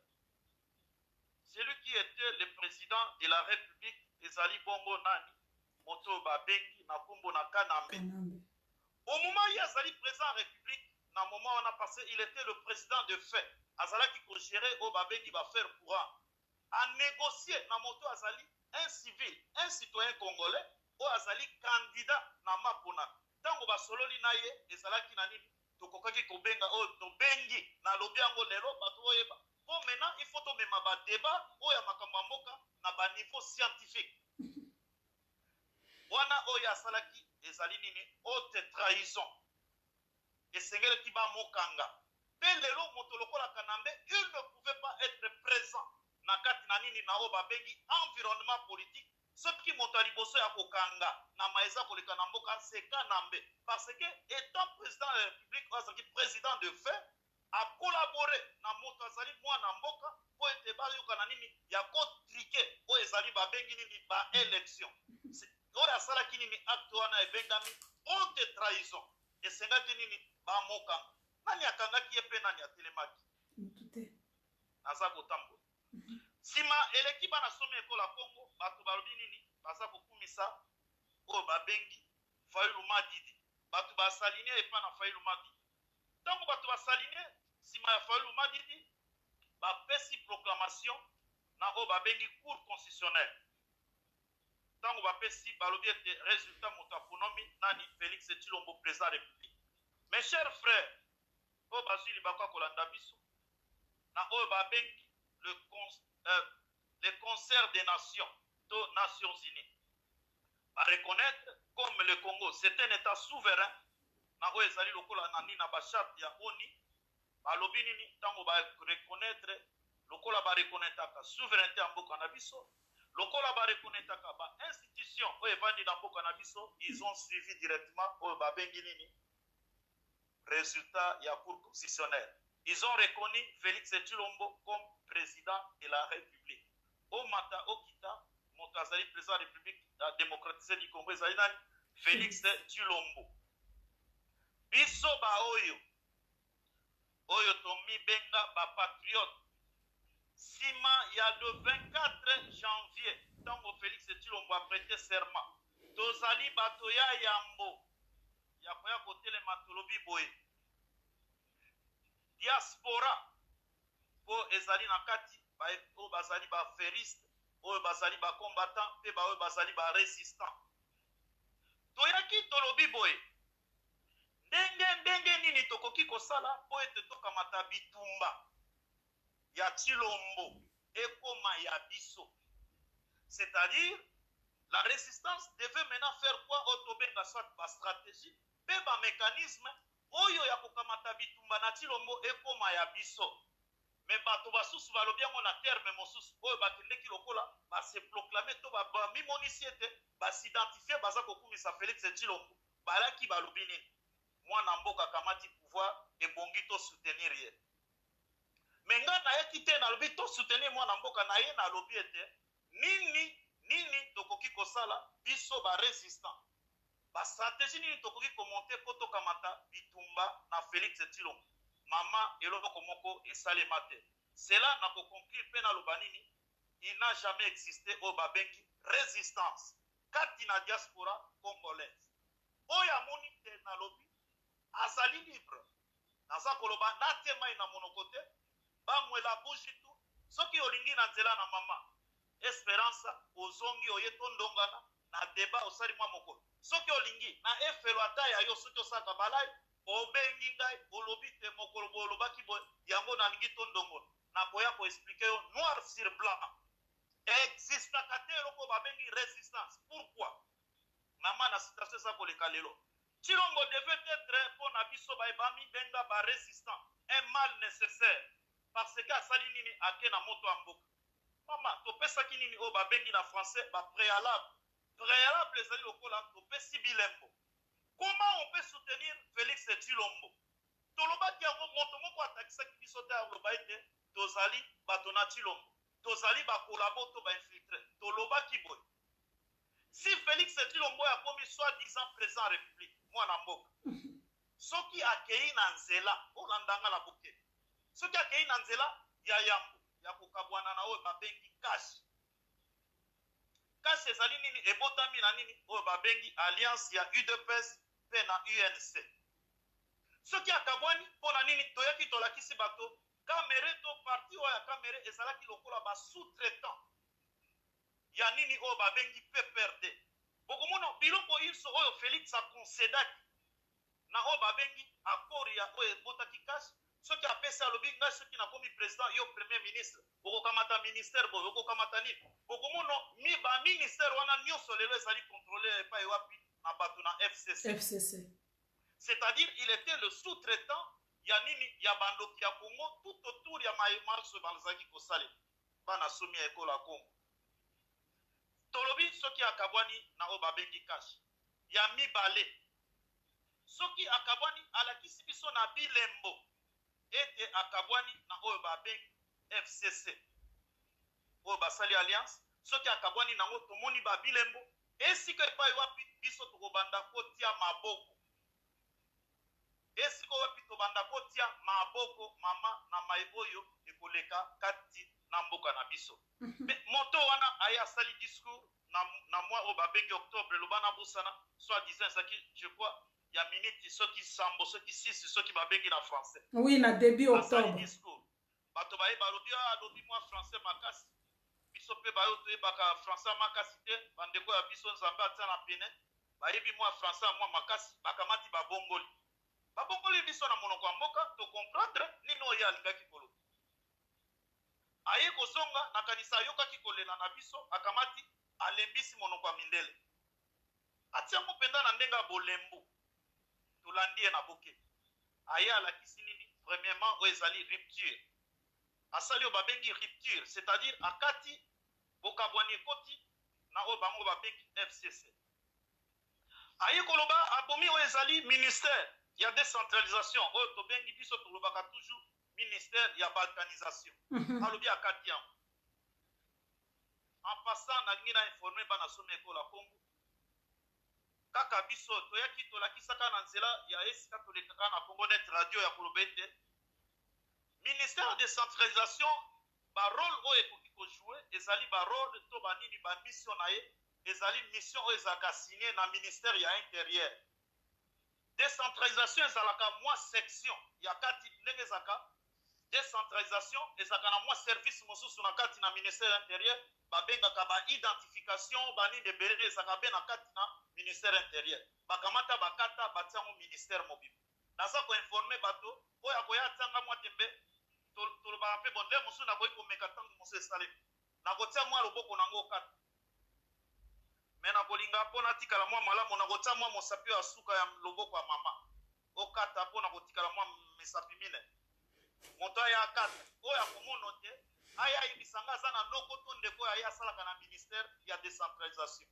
celui qui était le président de la République ezali bongo nani moto babengi na kombo na Kanambe au moment où il azali président de la République na moment on a passé il était le président de fait azalaki ko gérer o babengi ba faire courant a négocier na moto azali un civil un citoyen congolais o azali candidat na mapona tango basololi na ye ezalaki na nini tokokaki kobenga o tobengi na lobi yango lelo bato oyeba po maintenant il faut tomema ba débat oyo makambo mboka na ba niveau scientifique wana oyo asalaki ezali nini haute trahison esengelaki bamokanga mpe lelo moto lokola Kanambe il ne pouvait pas être présent na kati na nini na oyo babengi environnement politique soki moto ya liboso ya kokanga na maeza koleka na mboka c'est Kanambe parce que étant président de la République azalaki président de fait a collaboré na moto azali mwana mboka po ete bayoka na nini ya kotrike oyo ezali babengi nini ba élection oyo asalaki nini acte wana ebengami haute trahison esengaki nini bamokanga nani akangaki ye mpe nani atelemaki naza kotambola nsima eleki bana somi ekola Congo bato balobi nini baza kokumisa oyo babengi Fayulu Madidi bato basaline epa na Fayulu Madidi ntango bato basaline nsima ya Fayulu Madidi bapesi proclamation na oyo babengi cour constitutionnelle ntango bapesi balobi ete résultat moto aponomi nani Félix Tshilombo président de la République. Mes chers frères oyo bazwi libakwa kolanda biso na oyo babengi le concert des nations to Nations Unies à reconnaître comme le Congo c'est un état souverain na oyo ezali lokola nani na bacharte ya ONU balobi nini ntango bareconnaître lokola bareconnaîtaka souveraineté ya mboka na biso lokola bareconnaîtaka ba institution oyo evandi na mboka na biso ils ont suivi directement oyo babengi nini résultat ya cour constitutionnelle. Ils ont reconnu Félix Tshilombo comme président de la République. Au Mata Okita, Montazali, président de la République démocratisée du Congo, Félix Tshilombo. Biso ba oyo tomi benga ba patriote. Sima ya le 24 janvier, tango Félix Tshilombo a prêté serment. Tozali batoya yambo. Ya koya kotele matolobi boye. Diaspora po ezali na kati o bazali ba feriste o bazali ba combattant pe ba o bazali ba résistant toyaki tolobi boye ndenge nini tokoki kosala po ete tokamata bitumba ya Tshilombo ekoma ya biso c'est-à-dire la résistance devait maintenant faire quoi otobenga soit ba stratégie pe ba mécanisme oyo ya kokamata bitumba na Tshilombo ekoma ya biso me bato basusu balobi yango na terme mosusu oyo bakendeki lokola base proclame to bamimonisi ete basidentifie baza kokumisa Félix Tshilombo balaki balobi nini mwana mboka akamati pouvoir ebongi to soutenir ye me nga nayeki te nalobi to soutenir mwana mboka na ye nalobi ete nini tokoki kosala biso barésistant bastratégie nini tokoki komonte po tokamata bitumba na Félix Tshilombo mama eloko moko esalema te cela na koconclure mpe naloba nini il n'a jamais existé oyo babengi résistance kati na diaspora congolaise oyo amoni te nalobi azali libre naza koloba natemai na monoko te bamwela bushi tu soki olingi na nzela na mama espérance ozongi oye tondongana na débat osali mwa mokolo soki olingi na efelo ata ya yo soki osaka balai obengi ngai olobi te mokolo bo olobaki boye yango nalingi tondongola nakoya koexplike yo noir sur blanc existaka te eloko babengi résistance pourquoi mama na situation eza koleka lelo Tshilombo devait être mpo na biso bayebami benga barésistant un mal nécessaire parce que asali nini ake na moto ya mboka mama topesaki nini oyo babengi na français préalable ezali lokola topesi bilembo. Comment on peut soutenir Félix Tshilombo? Tolobaki yango moto moko atakisaki biso te aloba ete tozali bato na Tshilombo tozali bakolabo to bainfiltre tolobaki boye si Félix Tshilombo akomi soi-disant président de la République mwana mboka soki akei na nzela olandanga na boke soki akei na nzela ya yambo ya kokabwana na oyo babengi kashi kasi ezali nini ebotami na nini oyo babengi alliance ya UDPS pe na UNC soki akabwani mpo na nini toyaki tolakisi bato Caméré to parti oya Caméré ezalaki lokola ba sous-traitant ya nini oyo babengi PPRD. Bokomona biloko iso oyo Félix akonsedaki na oyo babengi accord ya oyo ebotaki kasi soki apesi alobi ngai soki nakomi président yo premier ministre bokokamata ministère boyo bokokamata nini. Bokomona baministère wana nyonso lelo ezali contrôlé epai wapi na bato na FCC. C'est-à-dire il était le sous-traitant ya nini ya bandoki ya Congo tout autour ya marche balzaki kosale bana somi ya ekolo ya Congo. Tolobi soki akabwani na oyo babengi kashi ya mibale soki akabwani alakisi biso na bilembo ete akabwani na oyo babengi FCC oyo basali alliance soki akabwani nango tomoni babilembo esika epai wapi biso tokobanda kotia maboko esika wapi tobanda kotia maboko mama na mai oyo ekoleka kati na mboka na biso. Moto wana aya asali discours na mois oyo babengi octobre lobana busana soit disant saki je crois ya minute soki sambo soki 6 soki babengi na français. Oui, na début octobre. Discours bato baye balobi alobi moi français makasi biso pe bayo toyebaka français makasi te bandeko ya biso nzambe atia na pene bayebi moi français moi makasi bakamati babongoli biso na monoko ya mboka to comprendre nini oyo alingaki koloba aye kozonga na kanisa ayokaki kolela na biso akamati alembisi monoko ya mindele atiango mpenza na ndenge ya bolembu tolandi ye na boke aye alakisi nini premièrement oyo ezali rupture asali oyo babengi rupture c'est-à-dire akati bokabwani ekoti na oyo bango babengi FCC aye koloba abomi oyo ezali ministère ya décentralisation oyo tobengi biso tolobaka toujours ministère ya balkanisation alobi akati yango en passant nalingi na informe bana somi ekolo ya Congo kaka biso toyaki tolakisaka na nzela ya esika tolekaka na Congo Net radio ya koloba ete ministère de décentralisation barole oyo ekoki kojouer ezali barole to banini bamission na ye ezali mission oyo ezalaka signé na ministère ya intérieur. Décentralisation ezalaka mwa section ya kati ndenge ezalaka décentralisation ezalaka na mwa service mosusu na kati na ministère intérieur babengaka ba identification banini ebele ezalaka be na kati na ministère intérieur bakamata bakata batiango ministère mobile. Naza koinforme bato oyo akoya atianga mwa tembe tolobaka mpe bonde mosusu nakoki komeka ntango mosusu esalemi nakotia mwa loboko nango okata me nakolinga mpo natikala mwa malamu nakotia mwa mosapi ya suka ya loboko ya mama okata mpo nakotikala mwa misapi mine moto aya akata oyo akomono te aya ayebisanga aza na noko to ndeko oyo aya asalaka na ministère ya décentralisation.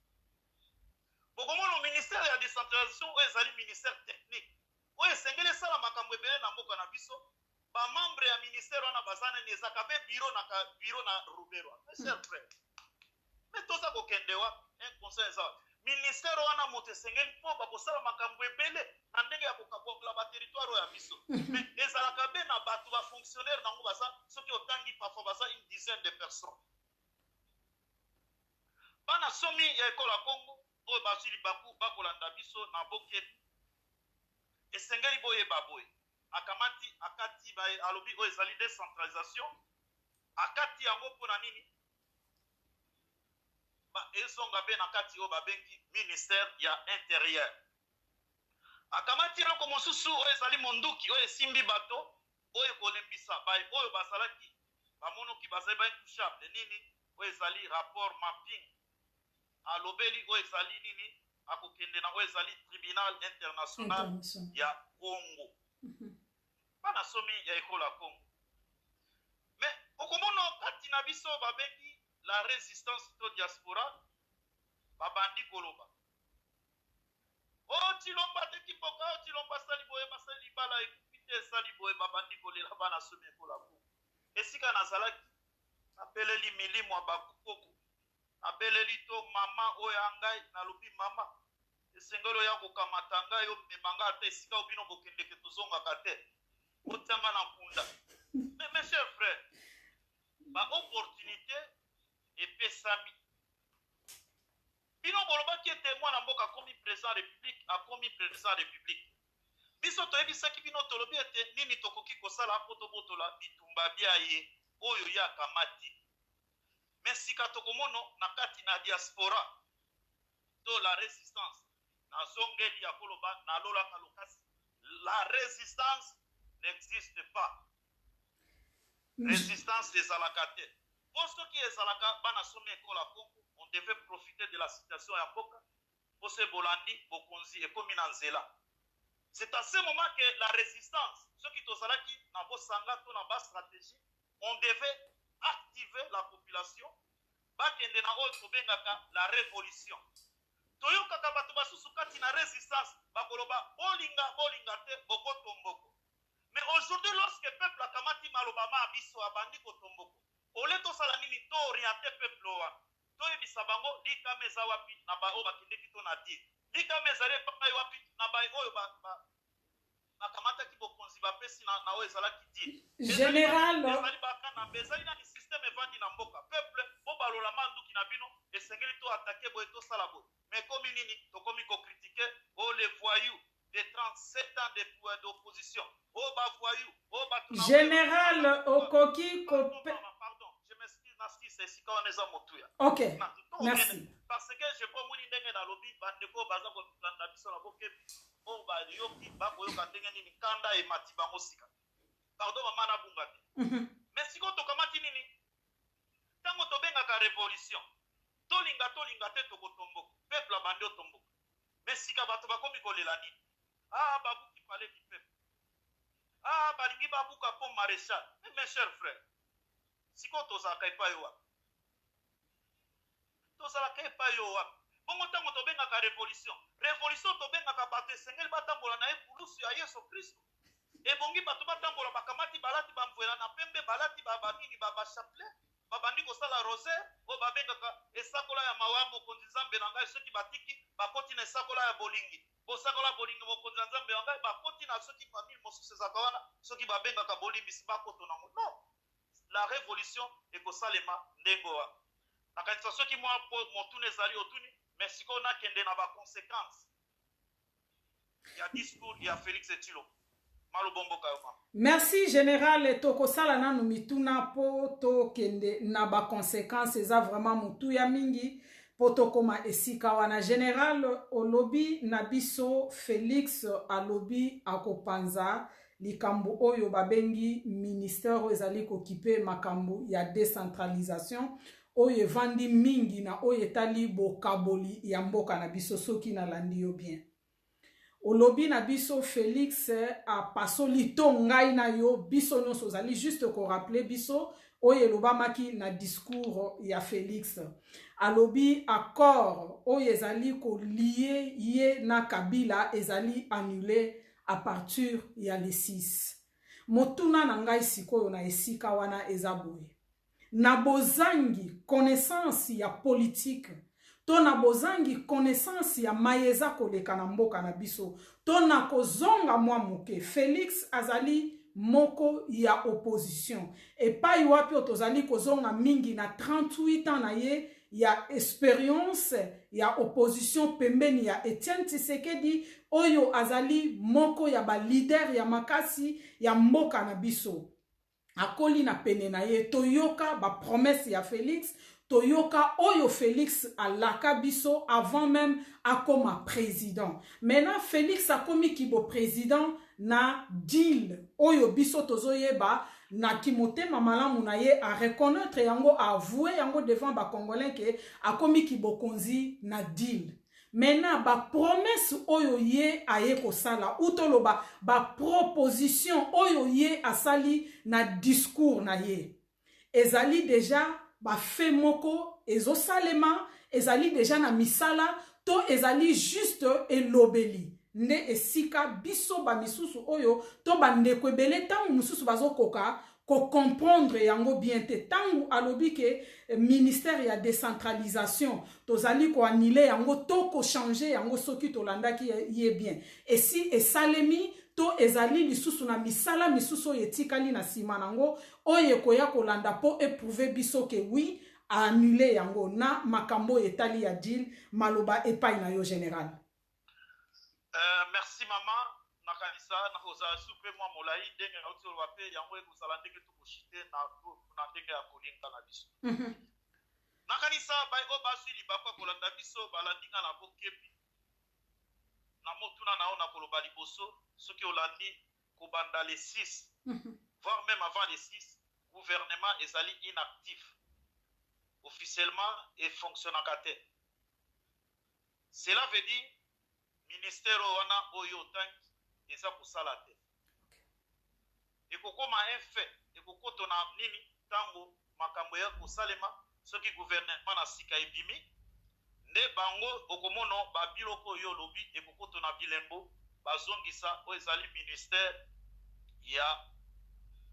Bokomono ministère ya décentralisation oyo ezali ministère technique oyo esengeli esala makambo ebele na mboka na biso bamembre ya ministère wana baza nini ezaka mpe biro na Rubero. Mes chers frères me toza kokende wa un conseil eza ministère wana moto esengeli mpo bakosala makambo ebele na ndenge ya kokabola baterritoire oyo ya biso me ezalaka be na bato bafonctionnaire nango baza soki otangi parfois baza une dizaine de personnes. Bana somi ya ekolo ya Congo oyo bazwili bakolanda biso na bokebi esengeli boyeba boye akamati akati alobi oyo ezali décentralisation akati yango mpona nini ezonga be na kati oyo babengi ministère ya intérieur akamati eloko mosusu oyo ezali monduki oyo esimbi bato oyo kolembisa oyo bazalaki bamonoki bazali baintouchable nini oyo ezali rapport mapping alobeli oyo ezali nini akokende na oyo ezali tribunal international ya Congo bana somi ya ekolo ya Congo me okomona kati na biso babengi la résistance to diaspora babandi koloba tilomba te kipoka tilomba sali boye basali bala ekupite sali boye babandi kolela bana somi ekolo ya Congo esika nazalaki apeleli milimo ya bakoko abeleli to mama oyo angai nalobi mama esengelo ya kokamata ngai yo memanga ate esika obino bokendeke tozongaka te otanga na nkunda. Mais mes chers frères ba opportunité epesami bino bolobaki ete mwana mboka akomi président république biso toyebisaki bino tolobi ete nini tokoki kosala mpo tobotola bitumba bia ye oyo ya kamati. Mais sika tokomono na kati na diaspora to la résistance na zongeli ya koloba na lola kalokasi, la résistance n'existe pas. Résistance des alakates. Pour ceux qui est alaka bana somme école à Congo, on devait profiter de la situation à Boka pour se bolandi bokonzi et comme inanzela. C'est à ce moment que la résistance, ceux qui tozalaki na bosanga to na ba stratégie, on devait activer la population bakende na oyo tobengaka la révolution. Toyokaka bato basusu kati na résistance bakoloba bolinga te bokotomboko. Mais aujourd'hui lorsque peuple akamati maloba ma biso abandi kotomboko, ole tosala nini to orienter peuple wa toyebisa bango likameza wapi na ba oyo bakendeki to na di likameza le papa wapi na ba oyo bakamata ki bokonzi bapesi na oyo ezalaki di général ezali bakana bezali na système evandi na mboka peuple bo balola manduki na bino esengeli to attaquer boye to sala boye. Mais comme nini tokomi ko critiquer les voyous de 37 ans d'opposition voyous général okoki pardon, je m'excuse c'est si quand on est à motuya. OK, merci. Parce que je peux moni ndenge na lobby bandeko baza ko landa biso na boke o ba yoki ba ko yoka ndenge nini kanda e matiba mosika. Pardon mama na bunga te. Mais siko to kamati nini tango to benga ka révolution tolinga te to kotombo peuple abandi otombo. Mais sika bato bakomi kolela nini babuki palais du peuple balingi babuka po maréchal. Mais mes chers frères siko tozalaka epai yo wapi tozalaka epai yo wapi bongo ntango tobengaka révolution tobengaka bato esengeli batambola na ye kulusu ya yesu kristo ebongi bato batambola bakamati balati bamvwela na pembe balati banini bachapelet babandi kosala rosaire oyo babengaka esakola ya mawa mokonzi nzambe na ngai soki batiki bakoti na esakola ya bolingi bosakola bolingi mokonzi ya nzambe na ngai bakoti na soki famille mosusu ezaka wana soki babengaka bolimbisi bakoto nango non. La révolution est kosalema ndengoa nakanisa soki mwa motune ezali otuni mais sikoyo nakende na baconséquence ya discours ya Félix Etilo malobomboka yo mama. Merci général tokosala nanu mituna po tokende na baconséquence eza vraiment mutu ya mingi po tokoma esika wana. Général olobi na biso Félix alobi akopanza likambo oyo babengi ministère oyo ezali kokipe makambo ya décentralisation oyo evandi mingi na oyo etali bokaboli ya mboka na biso soki nalandi yo bien. Olobi na biso Félix apasoli to ngai na yo biso nyonso ozali juste ko rappeler biso oyo elobamaki na discours ya Félix. Alobi accord oyo ezali ko lié ye na Kabila ezali annulé à partir ya le 6. Motuna na ngai sikoyo na esika wana ezaboye. Na bozangi connaissance ya politique. To na bozangi connaissance ya mayeza koleka na mboka na biso. To na kozonga mwa moke. Félix azali moko ya opposition. Epai wapi otozali kozonga mingi na 38 ans na ye ya expérience ya opposition pembeni ya Etienne Tshisekedi oyo azali moko ya ba leader ya makasi ya mboka na biso. Akoli na pene na ye toyoka ba promesse ya Félix, toyoka oyo Félix alaka biso avant même akoma président. Maintenant Félix akomi kibo président na deal oyo biso tozoyeba na kimotema malamu na ye a reconnaître yango a avouer yango devant ba congolais ke akomi kibokonzi na deal. Maintenant ba promesse oyo ye aye kosala utoloba ba proposition oyo ye asali na discours na ye ezali déjà ba fait moko ezosalema ezali déjà na misala to ezali juste elobeli nde esika biso ba misusu oyo to bandeko ebele tangu mususu bazokoka ko comprendre yango bien te tangu alobi ke ministère ya décentralisation tozali ko annuler yango to ko changer yango soki tolandaki ye bien et si esalemi to ezali lisusu na misala misusu etikali na sima nango oyo koya kolanda po éprouver biso ke oui annuler yango na makambo etali ya deal maloba epai na yo général. Merci maman nakanisa nakozala supe mwa molai ndenge nauti oloba mpe yango ekozala ndenge tokoshite na ndenge ya kolinga na biso nakanisa oyo bazwi libaku ya kolanda biso balandi nga na bokebi na motuna na yo na koloba liboso soki olandi kobanda les 6 voire même avant les 6 gouvernement ezali inactif officiellement efonctionnaka te cela veut dire ministère wana oyo otangi eza kosala te ekokoma un fait ekokotona nini ntango makambo ya kosalema soki gouvernement na sika ebimi nde bango okomona babiloko oyo olobi ekokotona bilembo bazongisa oyo ezali ministère ya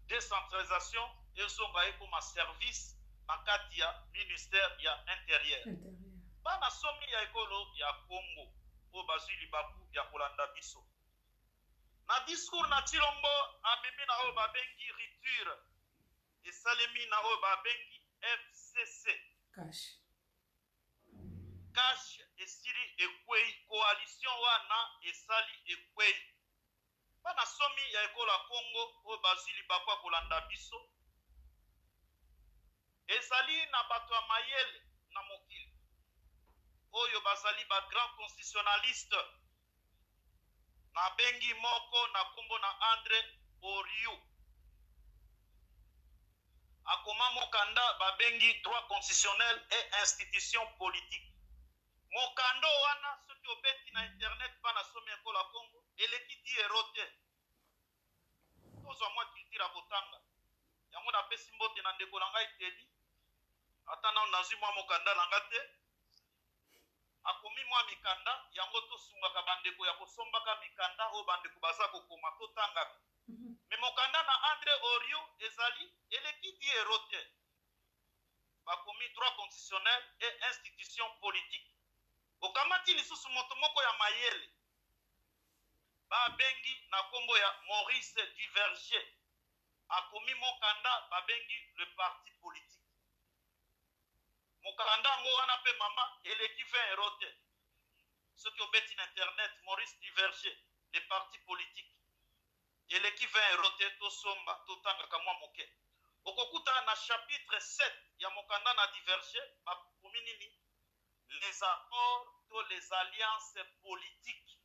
décentralisation ezonga ekoma service na kati ya ministère ya intérieur bana somi ya ekolo ya Congo oyo bazwi libaku ya kolanda biso na discours na Tshilombo amemi na oyo babengi rupture esalemi na oyo babengi FCC cash esili ekwei coalition wana esali ekwei bana somi ya ekolo ya Congo oyo bazwi libaku ya kolanda biso ezali na bato ya mayele na mokili oyo bazali ba grand constitutionnaliste na bengi moko na kombo na André Oriou akoma mokanda babengi droit constitutionnel et institution politique mokando wana soki obeti na internet bana somi ekolo ya Congo eleki di erote tozwa mwa kiltira kotanga yango napesi mbote na ndeko na ngai Tedi ata nao nazwi mwa mokanda na nga te akomi mwa mikanda yango tosungaka bandeko ya kosombaka mikanda oyo bandeko baza kokoma totangaka me mokanda na André Oriou ezali eleki di erote bakomi droit constitutionnel et institution politique okamati lisusu moto moko ya mayele babengi na kombo ya Maurice Duverger akomi mokanda babengi le parti politique mokanda yango wana mpe mama eleki 20 euro te soki obeti na internet Maurice Duverger le parti politique eleki 20 euro te tosomba totangaka mwa moke okokuta na chapitre 7 ya mokanda na Duverger bakomi nini les accords to les alliances politiques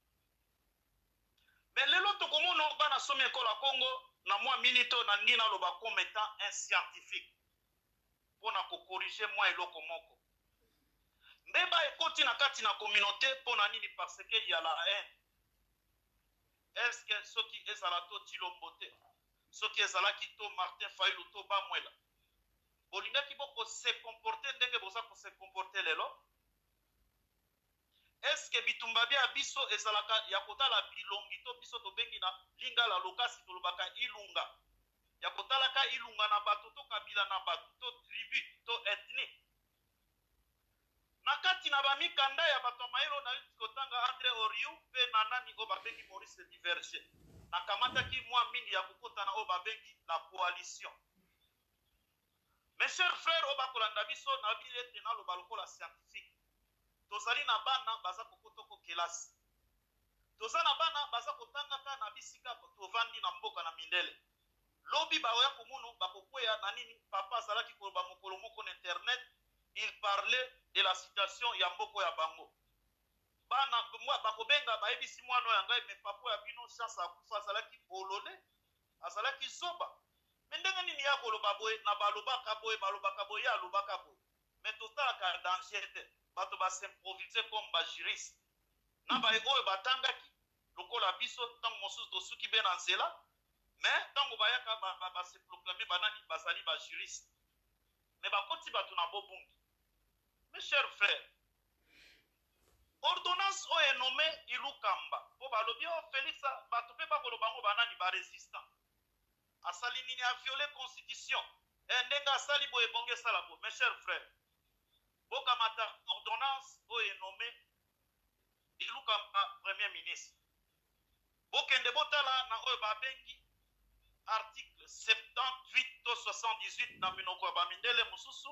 mais lelo tokomona bana somi ekolo ya Congo na mwa minito na ngi naloba comme étant un scientifique pona kokorige mwa eloko moko ndeba ekoti na kati na communauté pona nini parce que y a la haine est-ce que soki ezala to Tshilombo te soki ezalaki to Martin Fayulu to Bamwela bolingaki boko se comporter ndenge boza ko se comporter lelo est-ce que bitumba bia biso ezalaka ya kotala bilongi to biso tobengi na lingala lokasi tolobaka ilunga ya kotalaka ilunga na bato to kabila na bato to tribu to ethnie na kati na bamikanda ya bato mayelo na yuti kotanga André Oriou pe na nani o babengi Maurice Duverger na kamataki mwa mingi ya kokota na o babengi la coalition. Mes chers frères o bakolanda biso na bilete na loba lokola scientifique tozali na bana baza kokotoko kelasi tozana bana baza kotangaka na bisika tovandi na mboka na mindele lobi baoya komunu bakokweya na nini papa azalaki koloba mokolo moko na internet il parlait de la situation ya mboko ya bango bana mwa bakobenga bayebisi mwana ya ngai me papa ya bino chance akufa azalaki olole azalaki zoba me ndenge nini ya koloba boye na balobaka boye ya alobaka boye me totalaka danger te bato basimprovise comme bajuriste na baye oyo batangaki lokola biso ntango mosusu tosuki be na nzela mais ntango bayaka base proclame banani bazali bajuriste me bakoti bato na bobungi. Mes chers frères, ordonnance oyo enome ilukamba po balobi oyo Félix bato mpe bakoloba bango banani barésistant asali nini aviole constitution ndenge asali boye ebonge esala bo. Mes chers frères, bokamata ordonnance oyo enome ilukamba premier ministre bokende botala na oyo babengi article 78 to 78 na minoko ya bamindele mosusu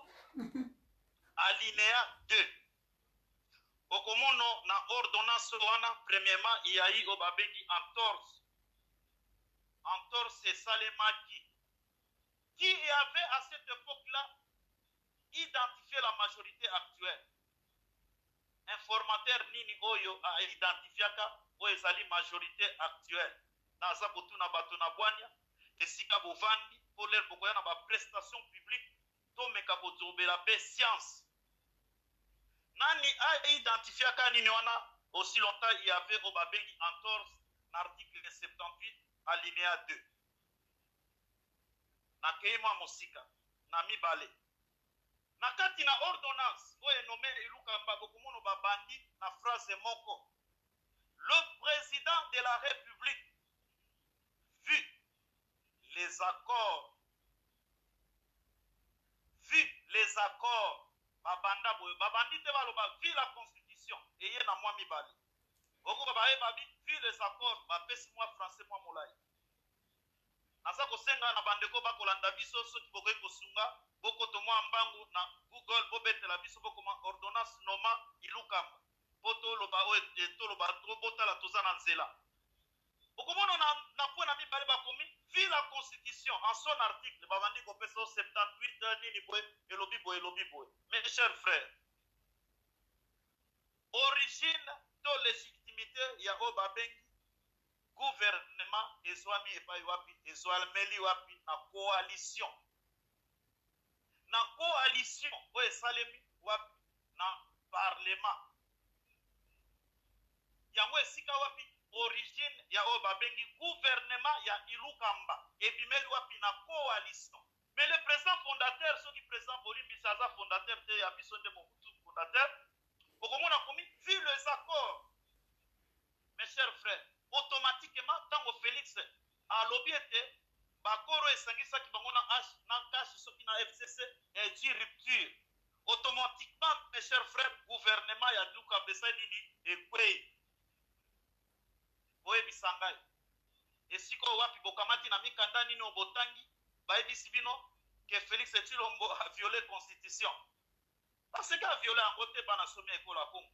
alinéa 2 okomono na ordonnance wana premièrement iyayi oyo babengi entorse entorse esalemaki. Qui avait à cette époque-là identifié la majorité actuelle? Informateur nini oyo a identifiaka oyo ezali majorité actuelle? Naza kotuna bato na bwanya esika bovandi pour leur bokoya na ba prestation publique to meka kozobela be science. Nani a identifiaka nini wana? Aussi longtemps il y avait au babengi entorse l'article 78 alinéa 2. Na keima mosika na mibale. Na kati na ordonnance oyo nommé Ilukamba bokomono babandi na phrase moko. Le président de la République, vu les accords, babanda boyo babandi te baloba vu la constitution eye na mwa mibale. Oko babaye babi vu les accords bapesi mwa français mwa molai. Naza kosenga na bandeko bakolanda biso soki bokoki kosunga bokoto mwa mbangu na Google bobetela biso bokoma ordonnance noma Ilukamba poto loba oyo toloba tobotala toza na nzela. Okomona na point na mibale bakomi vu la constitution en son article babandi kopesa 78 nini boye elobi boye. Mes chers frères, origine to légitimité ya o babengi gouvernement ezwami epai wapi? Ezwameli wapi? Na coalition. Na coalition oyo esalemi wapi? Na parlement. Yango esika wapi? Origine ya oyo babengi gouvernement ya Ilukamba ebimeli wapi? Na coalition. Mais le président fondateur, soki président Bolimbi Saza fondateur te ya biso nde Mobutu fondateur, okomona komi vu les accords. Mes chers frères, automatiquement tango Félix alobi ete bakoro esangisaki bango na kashi soki na FCC edi rupture. Automatiquement, mes chers frères, gouvernement ya Ilukamba esalini ekwei. Oye bisangai. Esiko wapi bokamati na mikanda nini obotangi baebisi bino que Félix Tshilombo a violé la constitution. Parce qu'il a violé en côté bana somme école à Congo.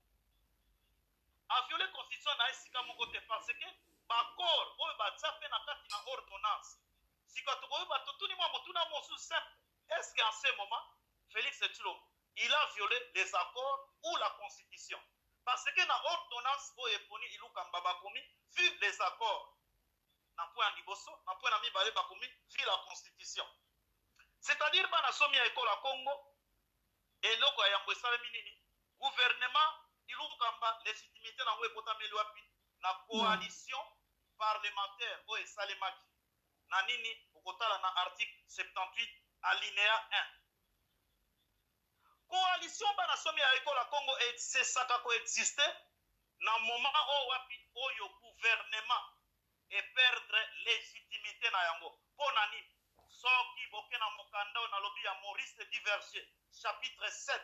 A violé la constitution na esika mon côté parce que bakor oyo batsape na kati na ordonnance. Si quand oyo batotuni mwa motuna mosu simple, est-ce qu'en ce moment Félix Tshilombo il a violé les accords ou la constitution? Parce que na ordonnance oyo eponi Ilukamba bakomi vu les accords. Na point liboso, na point na mibale bakomi vu la constitution. C'est-à-dire bana somi ya école à Congo et loko ya mbwesalemi nini gouvernement Ilukamba légitimité na ngwe botameli wapi? Na coalition parlementaire oyo esalemaki na nini okotala na article 78 alinéa 1. Coalition bana somi ya école à Congo et c'est ça ka coexister na moment o wapi oyo gouvernement et perdre légitimité na yango. Pona nini? Soki boke na mokanda na lobby ya Maurice Diverger, chapitre 7,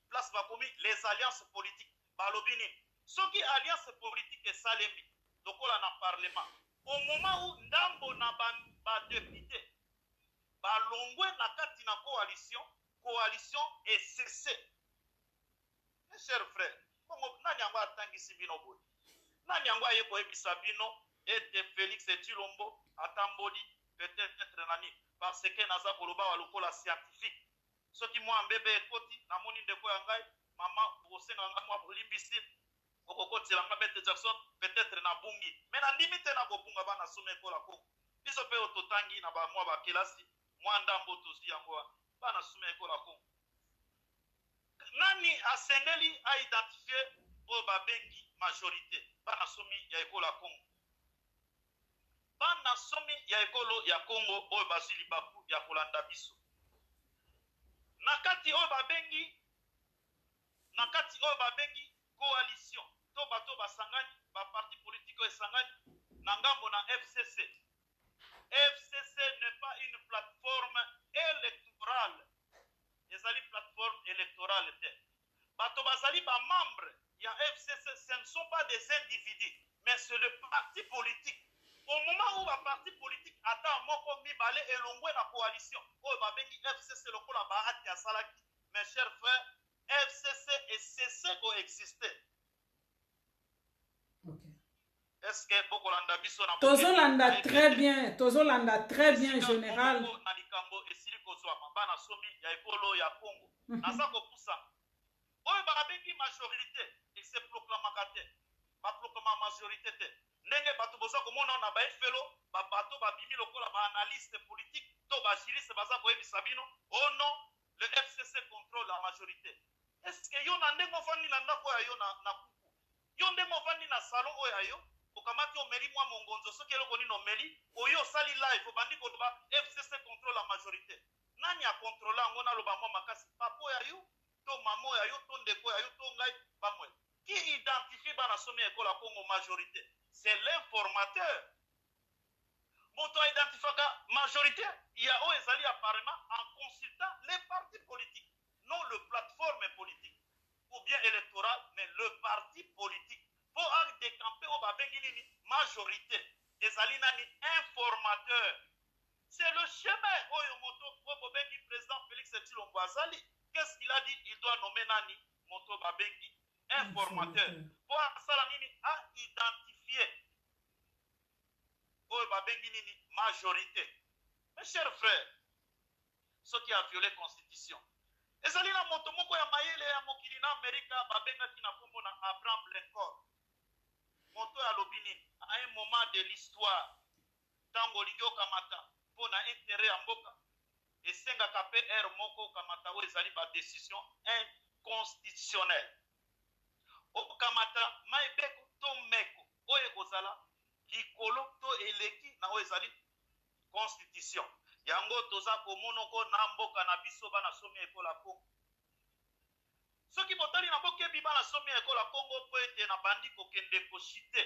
place bakomi les alliances politiques. Balobi nini? Soki alliance politique et salemi, lokola na parlement. Au moment où ndambo na ba député, balongwe na kati na coalition est cessée. Mes chers frères, nani yango atangisi bino boye? Nani yango ayeko ebisa bino ete Félix Tshilombo atamboli peut-être nani? Parce que naza koloba wa lokola scientifique. Soki mwa mbebe ekoti na moni ndeko ya ngai mama bosenga nga mwa bolimbisi okokoti la Bete Jackson peut-être na bungi. Mais na limite na kobunga bana some ekola ko. Biso pe ototangi na ba mwa ba kelasi mwa ndambo tosi yango bana some ekola ko. Nani asengeli a identifier o babengi majorité bana somi ya ekola Congo. Bana somi ya ekolo ya Congo oyo basili baku ya kolanda biso. Nakati oyo babengi coalition to bato basangani ba parti politique oyo esangani na ngambo na FCC. FCC n'est pas une plateforme électorale. Ezali plateforme électorale te. Bato bazali ba membre ya FCC, ce ne sont pas des individus, mais c'est le parti politique. Au moment où le parti politique attend moko mibale elongwe na coalition, oyo babengi FCC lokola baati ya salaki, mes chers frères, FCC est cessé d'exister. Okay. est-ce que bokolanda biso na tozolanda très bien, tozolanda très bien général na likambo esili kozwama bana somi ya ekolo ya Congo naza kopusa oyo babengi majorité et se proclamaka te baproclama majorité te ndenge bato boza komona na baefelo babato babimi lokola baanalyste politique to bajuriste baza koyebisa bino oh non le FCC contrôle la majorité. Est-ce que yo na ndenge ofandi na ndako ya yo na kuku yo ndenge ofandi na salon oyo ya yo okamati omeli mwa mongonzo soki eloko nini omeli oyo osali live obandi koloba FCC contrôle la majorité nani akontrole yango naloba mwa makasi papa ya yo to mama ya yo to ndeko ya yo to ngai bamwe qui identifie bana somi ekola Congo majorité c'est l'informateur moto identifiaka majorité ya oyo ezali apparemment en consultant les partis politiques non le plateforme politique ou bien électoral mais le parti politique pour décamper au babengi nini majorité ezali nani informateur c'est le chemin oyo moto babengi président Félix Tshilombo azali qu'est-ce qu'il a dit il doit nommer nani moto babengi informateur pour asala nini a identifier oyo babengi nini majorité. Mes chers frères, ceux qui a violé constitution ezali na moto moko ya mayele ya mokili na Amerika babengaki na kombo na Abraham Lincoln moto ya lobi nini à un moment de l'histoire tango lingi okamata mpo na intérêt ya mboka esengaka pe ere moko okamata oyo ezali badécision inconstitutionnelle okamata maibeko to meko oyo ekozala likolo to eleki na oyo ezali constitution yango toza komonoko na mboka na biso bana somi ekola Congo soki botali na bokebi bana somi ekola Congo po ete na bandi kokende koshite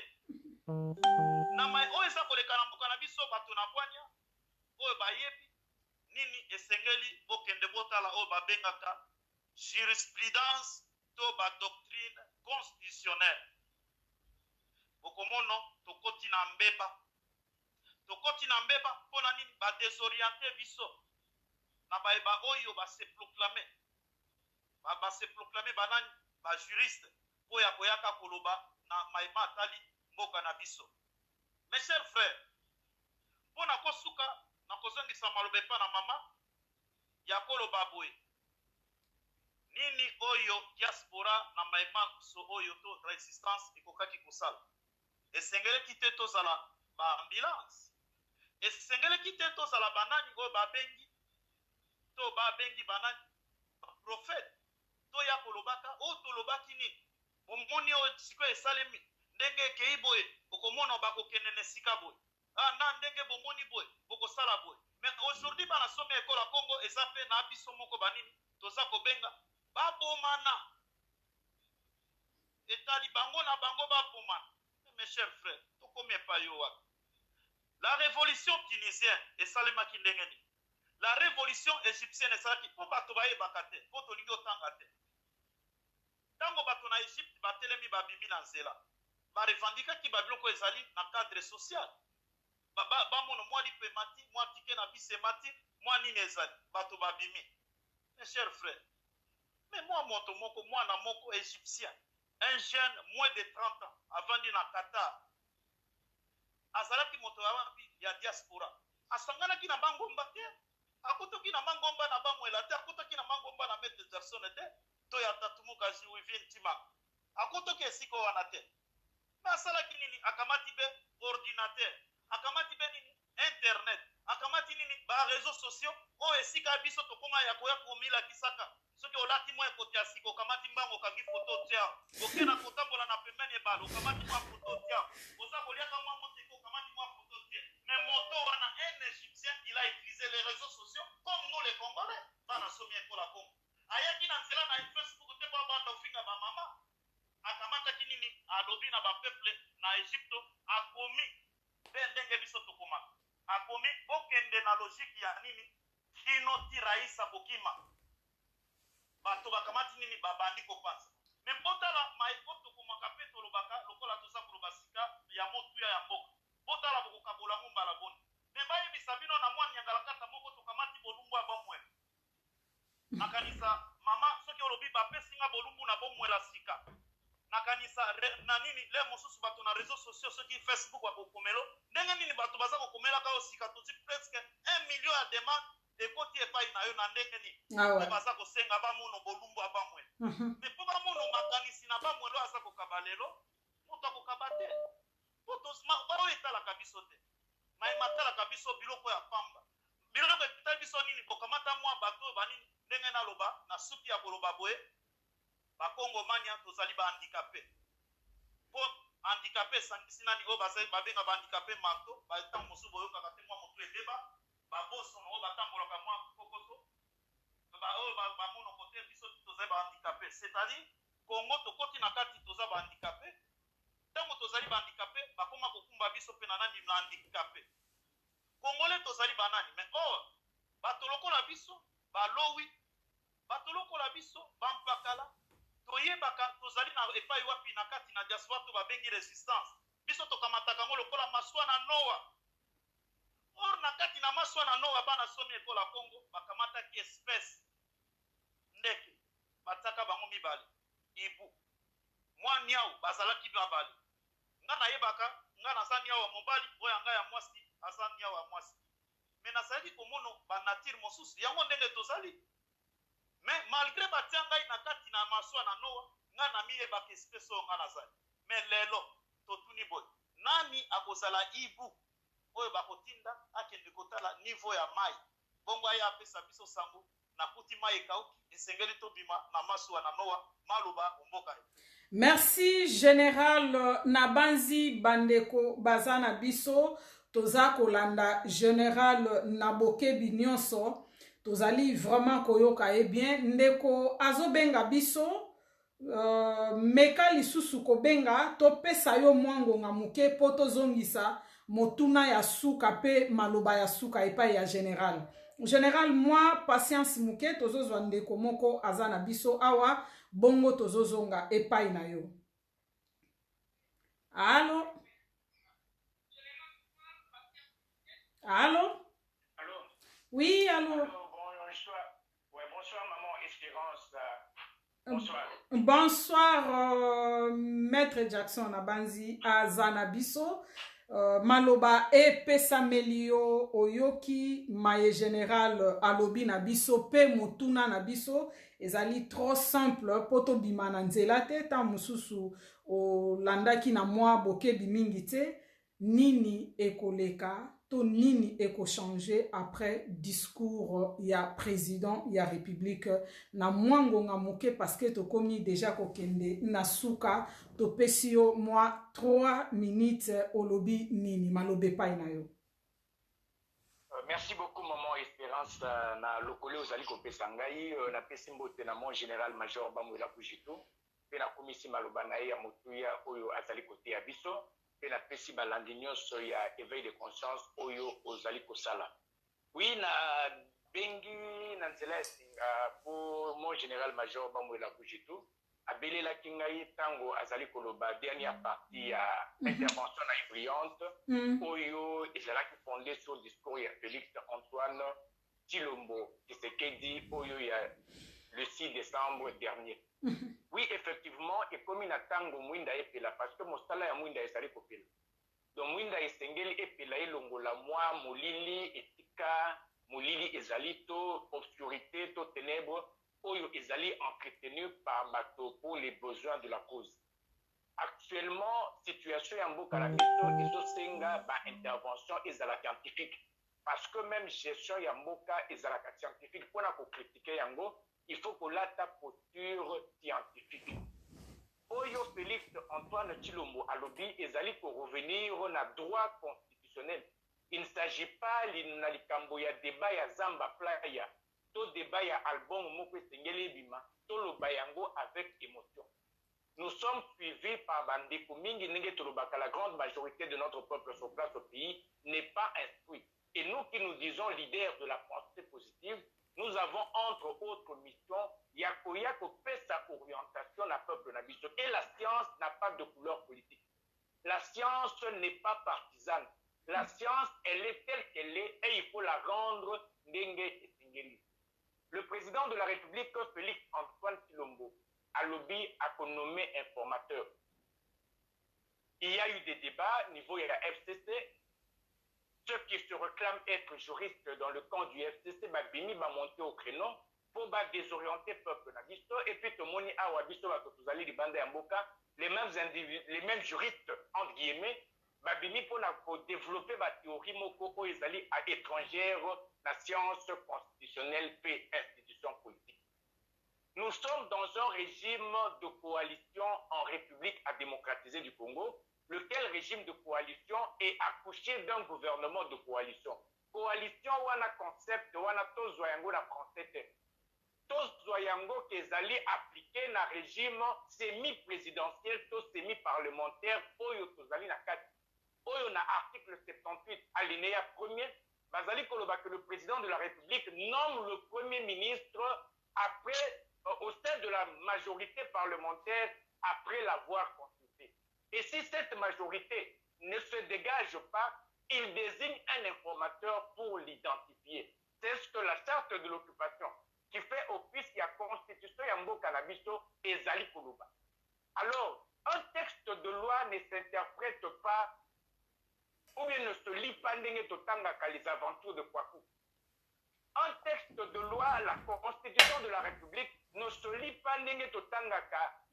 na mai oyo eza koleka na mboka na biso bato na bwanya oyo bayebi nini esengeli bokende botala oyo babengaka jurisprudence to badoctrine constitutionnelle bokomono tokoti na mbeba mpona nini badésoriente biso na bayeba oyo base proclame banani bajuriste mpo ya koyaka koloba na mayema atali mboka na biso. Mes chers frères, mpo na kosuka na kozongisa maloba epa na mama ya koloba boye nini oyo diaspora na mayema so oyo to résistance ekokaki kosala esengeleki te tozala baambulance esengeleki te tozala banani oyo babengi banani baprofete to ya kolobaka oyo tolobaki nini bomoni oyo sikoyo esalemi ndenge ekei boye okomona bakokende na esika boye na ndenge bomoni boye bokosala boye mais aujourd'hui bana somi ekola Congo eza mpe na biso moko banini toza kobenga babomana etali bango na bango babomana. Mes chers frères, tout comme la révolution tunisienne esalemaki ndenge nini la révolution égyptienne esalaki mpo bato bayebaka te mpo tolingi otanga te ntango bato na Egypte batelemi babimi na nzela barevandikaki babiloko ezali na cadre social bamona mwa lipe emati mwa tike na bisi emati mwa nini ezali bato babimi. Mes chers frères, mais moto moko mwana moko égyptien un jeune moins de 30 ans avandi na Qatar azalaki moto ya diaspora asanganaki na bangomba te akutoki na bangomba na bamwela te akutoki na bangomba na Maître Jackson te to ya tatumuka Juivie Ntima akutoki esika wana te mais asalaki nini akamati be ordinateur akamati be nini internet akamati nini ba réseaux sociaux oyo esika biso tokoma ya koya komilakisaka soki olati mwa ekoti ya sika okamati mbango okangi foto tia okena kotambola na pembeni ebala okamati mwa foto tia oza koliaka mwa moteko okamati mwa foto tia mais moto wana un égyptien il a utilisé les réseaux sociaux comme nous les congolais bana somi ekola Congo ayaki na nzela na Facebook te po abanda ofinga bamama akamataki nini alobi na bapeuple na Egypte akomi mpe ndenge biso tokomaka akomi bokende na logique ya nini kino ti raisa bokima bato bakamati nini babandi kopanza me mbotala maiko tokomaka mpe tolobaka lokola toza koloba sika ya motuya ya mboka botala bokokabola ngo mbala boni me bayebisa bino na mwa nyangalakata moko tokamati bolumbu ya bomwela nakanisa mama soki olobi bapesinga bolumbu na bomwela sika nakanisa na nini le mosusu bato na réseaux sociaux soki Facebook bakokomelo ndenge nini bato baza kokomelaka osika toti presque 1 million ya demande ekoti epai na yo na ndenge nini po baza kosenga bamono bolumbu ya bamwele me mpo bamono makanisi na bamwele aza kokaba lelo moto akokaba te po baoyo etalaka biso te mayema atalaka biso biloko ya pamba biloko etali biso nini bokamata mwa bato oyo banini ndenge naloba na suki ya koloba boye bakongomania tozali bahandikape mpo handikape esangisi nani oyo babenga bahandikape manto bantango mosusu boyokaka te mwa motu ebeba babosono oyo batambolaka mwa kokoso oyo bamonoko te biso tozali bahandikape c'est-à-dire kongo tokoti na kati toza bahandikape ntango tozali bahandikape bakoma kokumba biso mpe na nani na handikape kongole tozali banani mais or bato lokola biso balowi bato lokola biso bampakala toyebaka tozali na epai wapi na kati na diaspora to babengi resistance biso tokamataka yango lokola maswa na noa or na kati na maswa na noa bana somi ekola Congo bakamataki espèce ndeke bataka bango mibale ibu mwa niau bazalaki mibale nga nayebaka nga naza niau ya mobali oyo nga ya mwasi aza niau ya mwasi me nazalaki komona banatire mosusu yango ndenge tozali mais malgré batia ngai na kati na maswa na noa nga na miyebaka espèce oyo nga nazali mais lelo totuni boye nani akozala ibu oyo bakotinda akende kotala niveau ya mai bongo aya apesa biso sango nakuti mai ekauki esengeli tobima na maswa na noa maloba omboka. Merci Général Nabanzi Bandeko Bazana Biso toza kolanda Général Nabokebi nyonso tozali vraiment koyoka bien ndeko azobenga biso meka lisusu kobenga topesa yo mwangonga muke po tozongisa motuna ya suka pe maloba ya suka epai ya Général moi patience muke tozozwa ndeko moko azana biso awa bongo tozozonga epai na yo. Allô? Allô? Allô? Oui, allô? Allô, bonsoir. Ouais, bonsoir, maman Espérance. Bonsoir. Bonsoir, Maître Jackson Nabanzi azana biso. Maloba epesa melio oyoki maye général alobi na biso pe mutuna na biso ezali trop simple poto bimana nzela te ta mususu olandaki na mwa bokebi mingi te nini ekoleka to nini ekochange après discours ya président ya république na mwangonga moke parce que tokomi déjà kokende na suka topesi yo mwa 3 minutes olobi nini malobe pai na yo. Merci beaucoup maman Espérance na lokole ozali kopesa ngai na pesi mbote na mon général major Bamwela Kujitu pe na komisi maloba na ye ya motuya oyo azali kote ya biso pe na pesi balandi nyonso ya éveil de conscience oyo ozali kosala. Oui na bengi na nzela esinga pour mon général major Bamwela Kujitu abelelaki ngai tango azali koloba dernière partie ya intervention na brillante oyo ezalaki fondée sur le discours ya Félix Antoine Tshilombo Tshisekedi oyo ya le 6 décembre dernier. Oui, effectivement, et comme il a tango mwinda epela parce que mosala ya mwinda ezali kopela. Donc mwinda esengeli epela elongola mwa molili etika molili ezali to obscurité to ténèbres oyo ezali entretenu par bato pour les besoins de la cause. Actuellement, situation ya mboka na biso ezosenga ba intervention ezala scientifique parce que même gestion ya mboka ezala scientifique pona ko critiquer yango il faut que lata posture scientifique. Oyo Félix Antoine Tshilombo alobi ezali ko revenir na droit constitutionnel. Il ne s'agit pas na likambo ya débat ya Zamba Playa, to débat ya album moko esengeli bima, to loba yango avec émotion. Nous sommes suivis par bandeko mingi ndenge tolobaka la grande majorité de notre peuple sur place au pays n'est pas instruit. Et nous qui nous disons leaders de la pensée positive, nous avons entre autres missions yakoya kopesa orientation na peuple na biso. Et la science n'a pas de couleur politique. La science n'est pas partisane. La science, elle est telle qu'elle est et il faut la rendre ndenge esengeli. Le président de la République, Félix Antoine Tshilombo, à lobby à nommer informateur. Il y a eu des débats au niveau de la FCC. Ceux qui se réclament être juristes dans le camp du FCC, Bini va monter au créneau pour désorienter le peuple. Et puis, tout le monde a les mêmes juristes, entre guillemets, pour développer la théorie moko étrangère, la science constitutionnelle et institutions politiques. Nous sommes dans un régime de coalition en République à démocratiser du Congo, lequel régime de coalition est accouché d'un gouvernement de coalition. Coalition ou un concept ou un tozoyango la français. Tozoyango qui est allé appliquer un régime semi-présidentiel, semi-parlementaire, oyo tozali na kati. Oyo na article 78 alinéa 1er, bazali koloba que le président de la République nomme le premier ministre après au sein de la majorité parlementaire après l'avoir consulté. Et si cette majorité ne se dégage pas, il désigne un informateur pour l'identifier. C'est ce que la charte de l'occupation qui fait office à la constitution Yambo Canabiso et Zali Koulouba. Alors, un texte de loi ne s'interprète pas ou bien ne se lit pas les aventures de Kwaku. Un texte de loi, la constitution de la République, ne se lit pas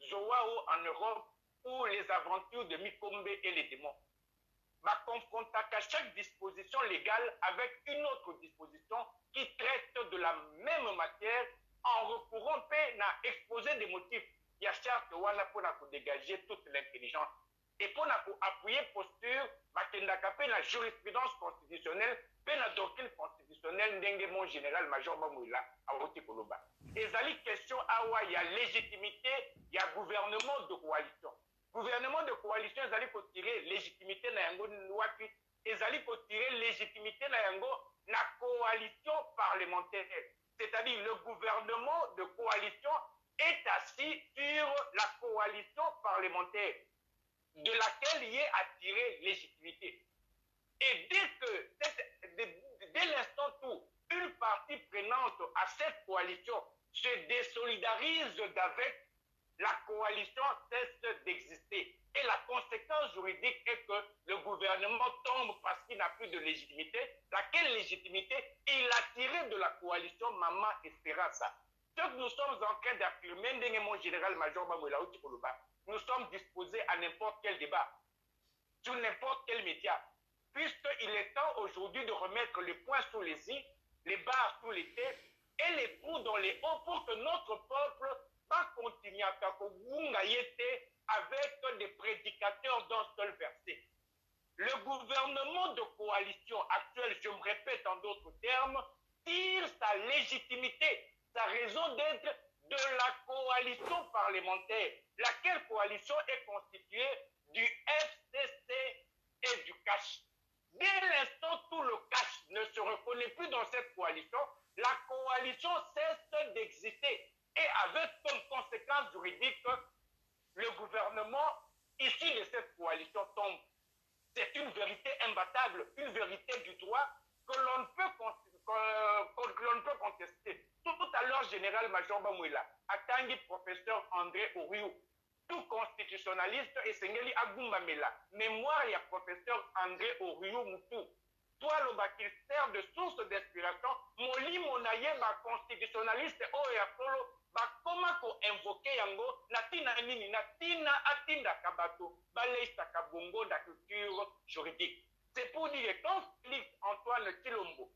Zoao en Europe ou les aventures de Mikombe et les démons. Va confronter à chaque disposition légale avec une autre disposition qui traite de la même matière en recourant à exposer des motifs. Il y a charte pour dégager toute l'intelligence. Et pour appuyer posture, la jurisprudence constitutionnelle, la doctrine constitutionnelle, mon général major Bamouila, à Rotikoloba. Et la question, il y a légitimité, il y a gouvernement de coalition. Gouvernement de coalition, ils allaient tirer légitimité na yango nwaki, ils allaient tirer légitimité na yango na coalition parlementaire. C'est-à-dire le gouvernement de coalition est assis sur la coalition parlementaire de laquelle il est attiré légitimité. Et dès l'instant où une partie prenante à cette coalition se désolidarise d'avec, la coalition cesse d'exister. Et la conséquence juridique est que le gouvernement tombe parce qu'il n'a plus de légitimité. Laquelle légitimité? Il a tiré de la coalition Maman Esperança. Ce que nous sommes en train d'affirmer, mon général-major Bamouela Outikoloba, nous sommes disposés à n'importe quel débat, sur n'importe quel média, puisqu'il est temps aujourd'hui de remettre les points sous les i, les barres sous les t et les trous dans les hauts pour que notre peuple va continuer à avec des prédicateurs d'un seul verset. Le gouvernement de coalition actuel, je me répète en d'autres termes, tire sa légitimité, sa raison d'être de la coalition parlementaire, laquelle coalition est constituée du FCC et du CACH. Dès l'instant où le CACH ne se reconnaît plus dans cette coalition, la coalition cesse d'exister. Et avec comme conséquence juridique, le gouvernement issu de cette coalition tombe. C'est une vérité imbattable, une vérité du droit que l'on ne peut contester. Tout à l'heure, général-major Bamouela, Atangi, professeur André Oriou, tout constitutionnaliste et Sengeli Agumbamela, mémoire et professeur André Oriou Moutou. Toi, qu'il sert de source d'inspiration, Moli Monaye, ma constitutionnaliste, Oyakolo, comment invoquer yango, natina nini, natina atinda kabato, baleista kabongo da culture juridique. C'est pour dire que quand Félix Antoine Kilombo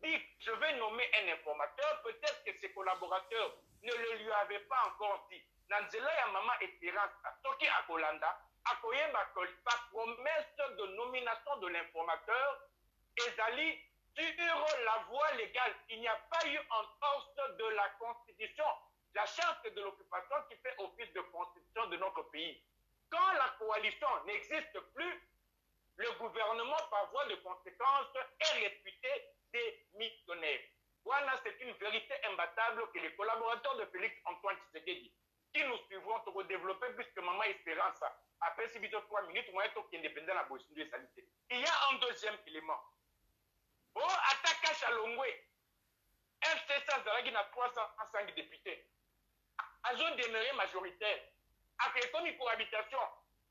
dit je vais nommer un informateur, peut-être que ses collaborateurs ne le lui avaient pas encore dit. Nanzela ya Maman Espérance, Toki Akolanda, Akoyeba sa promesse de nomination de l'informateur, Ezali sur la voie légale. Il n'y a pas eu en force de la Constitution, la charte de l'occupation qui fait office de constitution de notre pays. Quand la coalition n'existe plus, le gouvernement, par voie de conséquence, est réputé démissionnaire. Voilà, c'est une vérité imbattable que les collaborateurs de Félix Antoine Tshisekedi, qui nous suivront pour développer, puisque Maman Espérance, après 6 minutes, 3 minutes, moi, est indépendant de la Bourse de santé. Il y a un deuxième élément. Oh, attaque à Longwe. FCC Zaragi n'a 305 députés. azo demeurer majoritaire. Après comme une cohabitation.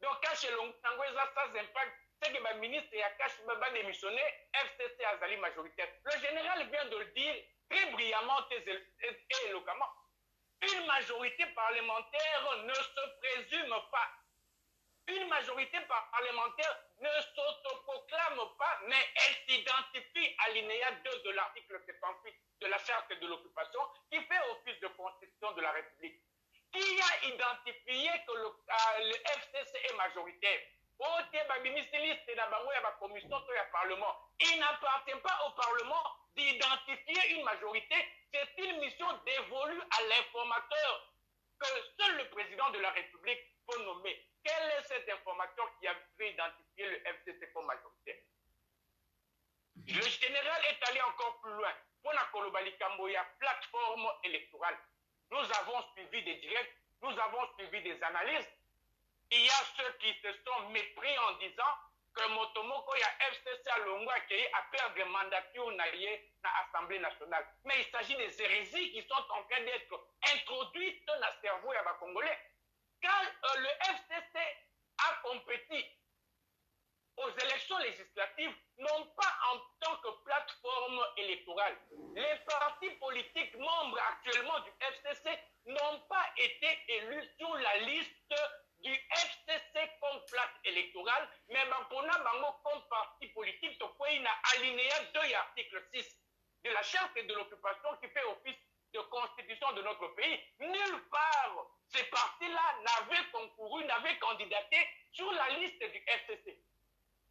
Donc quand chez l'Ongweza sans impact, c'est que ma ministre et Akash va démissionner, FCC Azali majoritaire. Le général vient de le dire très brillamment et éloquemment. Une majorité parlementaire ne se présume pas. Une majorité parlementaire ne s'autoproclame pas, mais elle s'identifie à l'alinéa 2 de l'article 78 de la charte de l'occupation qui fait office de constitution de la République. Qui a identifié que le FCC est majoritaire? Il n'appartient pas au Parlement d'identifier une majorité. C'est une mission dévolue à l'informateur que seul le président de la République peut nommer. Quel est cet informateur qui avait identifié le FCC comme majoritaire? Le général est allé encore plus loin. Pour la Kolobali Kamboya, plateforme électorale. Nous avons suivi des directs, nous avons suivi des analyses. Il y a ceux qui se sont mépris en disant que Motomoko y a FCC à Longwa qui a perdre mandature dans l'Assemblée nationale. Mais il s'agit des hérésies qui sont en train d'être introduites dans le cerveau des Congolais. Quand le FCC a compétit aux élections législatives, non pas en tant que plateforme électorale. Les partis politiques membres actuellement du FCC n'ont pas été élus sur la liste du FCC comme plaque électorale, mais comme parti politique, il a alinéa 2 et article 6 de la charte de l'occupation qui fait office de constitution de notre pays. Nulle part, ces partis-là n'avaient concouru, n'avaient candidaté sur la liste du FCC.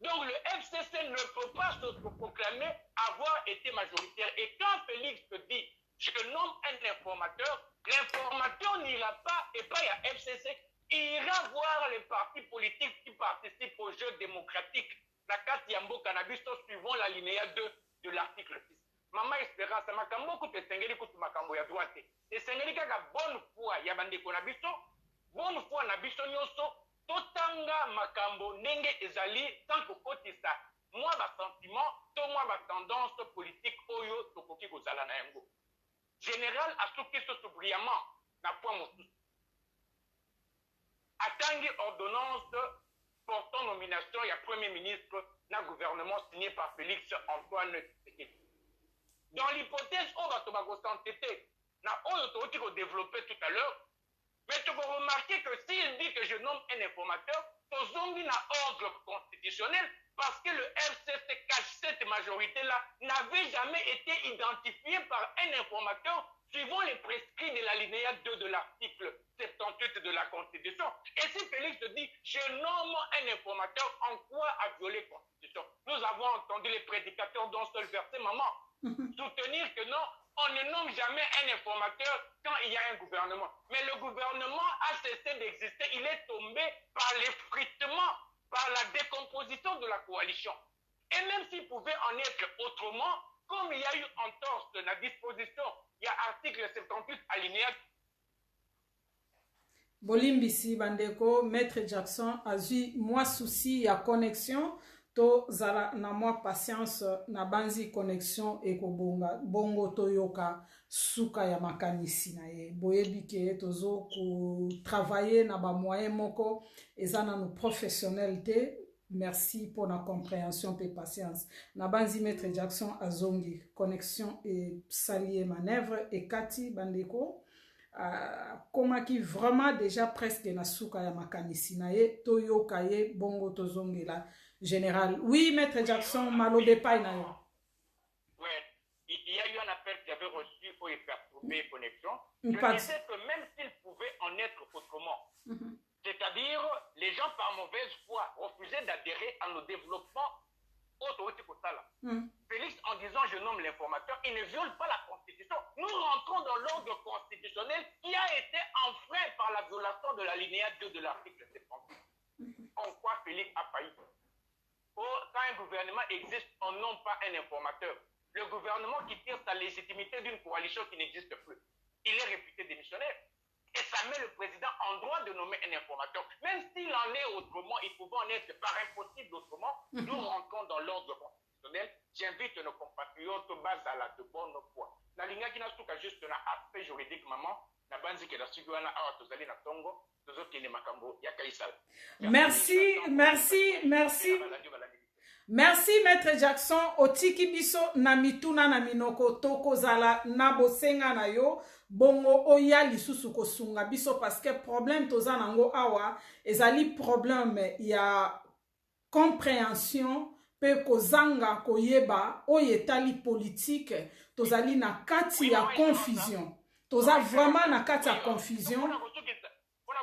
Donc le FCC ne peut pas se proclamer avoir été majoritaire. Et quand Félix dit « je nomme un informateur », l'informateur n'ira pas et pas à FCC. Il ira voir les partis politiques qui participent au jeu démocratique. La carte Yambo Cannabis suivant la linéa 2 de l'article 6. Maman Espérance, makambo koute sengeli koute makambo ya droite. Et sengeli kaka bonne foi ya bande konabiso, bonne foi na biso nyoso, totanga makambo ndenge ezali sans kokotisa moi ba sentiment, to moi ba tendance politique oyo tokoki kozala na yango. Général asuki so brillamment na point mosusu. Atangi ordonnance portant nomination il y a premier ministre na gouvernement signé par Félix Antoine Tshisekedi. Dans l'hypothèse où on va s'entêter, on va développer tout à l'heure, mais tu vas remarquer que s'il dit que je nomme un informateur, Tozongi n'a ordre constitutionnel parce que le FCC cache cette majorité-là n'avait jamais été identifié par un informateur suivant les prescrits de l'alinéa 2 de l'article 78 de la Constitution. Et si Félix dit, je nomme un informateur, en quoi a violé la Constitution? Nous avons entendu les prédicateurs d'un seul verset, maman, soutenir que non, on ne nomme jamais un informateur quand il y a un gouvernement. Mais le gouvernement a cessé d'exister. Il est tombé par l'effritement, par la décomposition de la coalition. Et même s'il pouvait en être autrement, comme il y a eu entorse de la disposition, il y a article 78 alinéa. Bolimbisi Bandeko, Maître Jackson a eu moi souci ya connexion. To zala na moi patience na banzi connexion eko bongo toyoka suka ya makanisi na ye boyebi ke tozo ko travailler na ba moyen moko ezana no professionnalité. Merci pour la compréhension et patience. Na banzi Maître Jackson azongi connexion et salier manœuvre et Kati Bandeko komaki vraiment déjà presque na suka ya makanisi na ye toyoka ye bongo tozongi la général. Oui, Maître Jackson, Malobe Painayo. Oui, il y a eu un appel qui avait reçu pour y perturber les connexions. Je disais que même s'il pouvait en être autrement, c'est-à-dire les gens par mauvaise foi refusaient d'adhérer à nos développements autorités. Félix, en disant je nomme l'informateur, il ne viole pas la Constitution. Nous rentrons dans l'ordre constitutionnel qui a été enfreint par la violation de la linéa 2 de l'article 78. En quoi Félix a failli? Quand un gouvernement existe, on nomme pas un informateur. Le gouvernement qui tire sa légitimité d'une coalition qui n'existe plus, il est réputé démissionnaire. Et ça met le président en droit de nommer un informateur. Même s'il en est autrement, il pouvait en être par impossible autrement. Nous rentrons dans l'ordre constitutionnel. J'invite nos compatriotes base à la de bonne foi. La ligne qui n'a juste un aspect juridique, maman, na banzi ke na suki wana awa tozali na tongo tozokende makambo ya kaisala. Merci. Merci Maître Jackson otiki biso na mituna na minoko toko zala na bosenga na yo bongo oya lisusu kosunga biso parce que problème toza nango awa ezali problème ya compréhension pe kozanga koyeba oyetali politique tozali na kati ya confusion toza vraiment na kati ya confusion.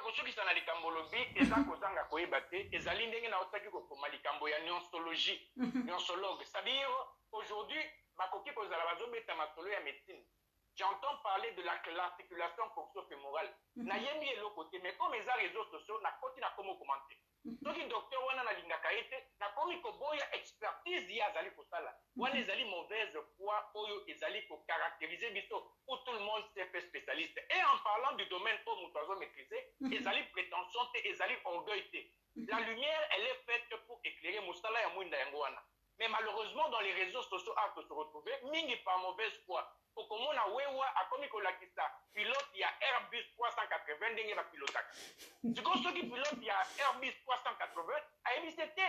Kosukisa na likambo lobi eza kozanga koyeba te ezali ndenge na otaki kokoma likambo ya nyonsologie nyonsologue c'est-à-dire aujourd'hui bakoki kozala bazobeta masolo ya médecine. J'entends parler de l'articulation coxo-fémorale nayembi eloko te mais comme eza réseaux sociaux nakoti na komo commenter soki docteur wana nalingaka ye te nakomi koboya expertise ye azali kosala wana ezali mauvaise foi oyo ezali kocaractériser biso où tout le monde s'est fait spécialiste et en parlant du domaine oyo moto azomaîtriser ezali prétention te ezali orgueil te. La lumière elle est faite pour éclairer mosala ya mwinda yango wana mais malheureusement dans les réseaux sociaux a se retrouver mingi par mauvaise foi okomona wewa akomi kolakisa pilote ya Airbus 380 ndenge bapilotaka sikoyo soki pilote ya Airbus 380 ayebise te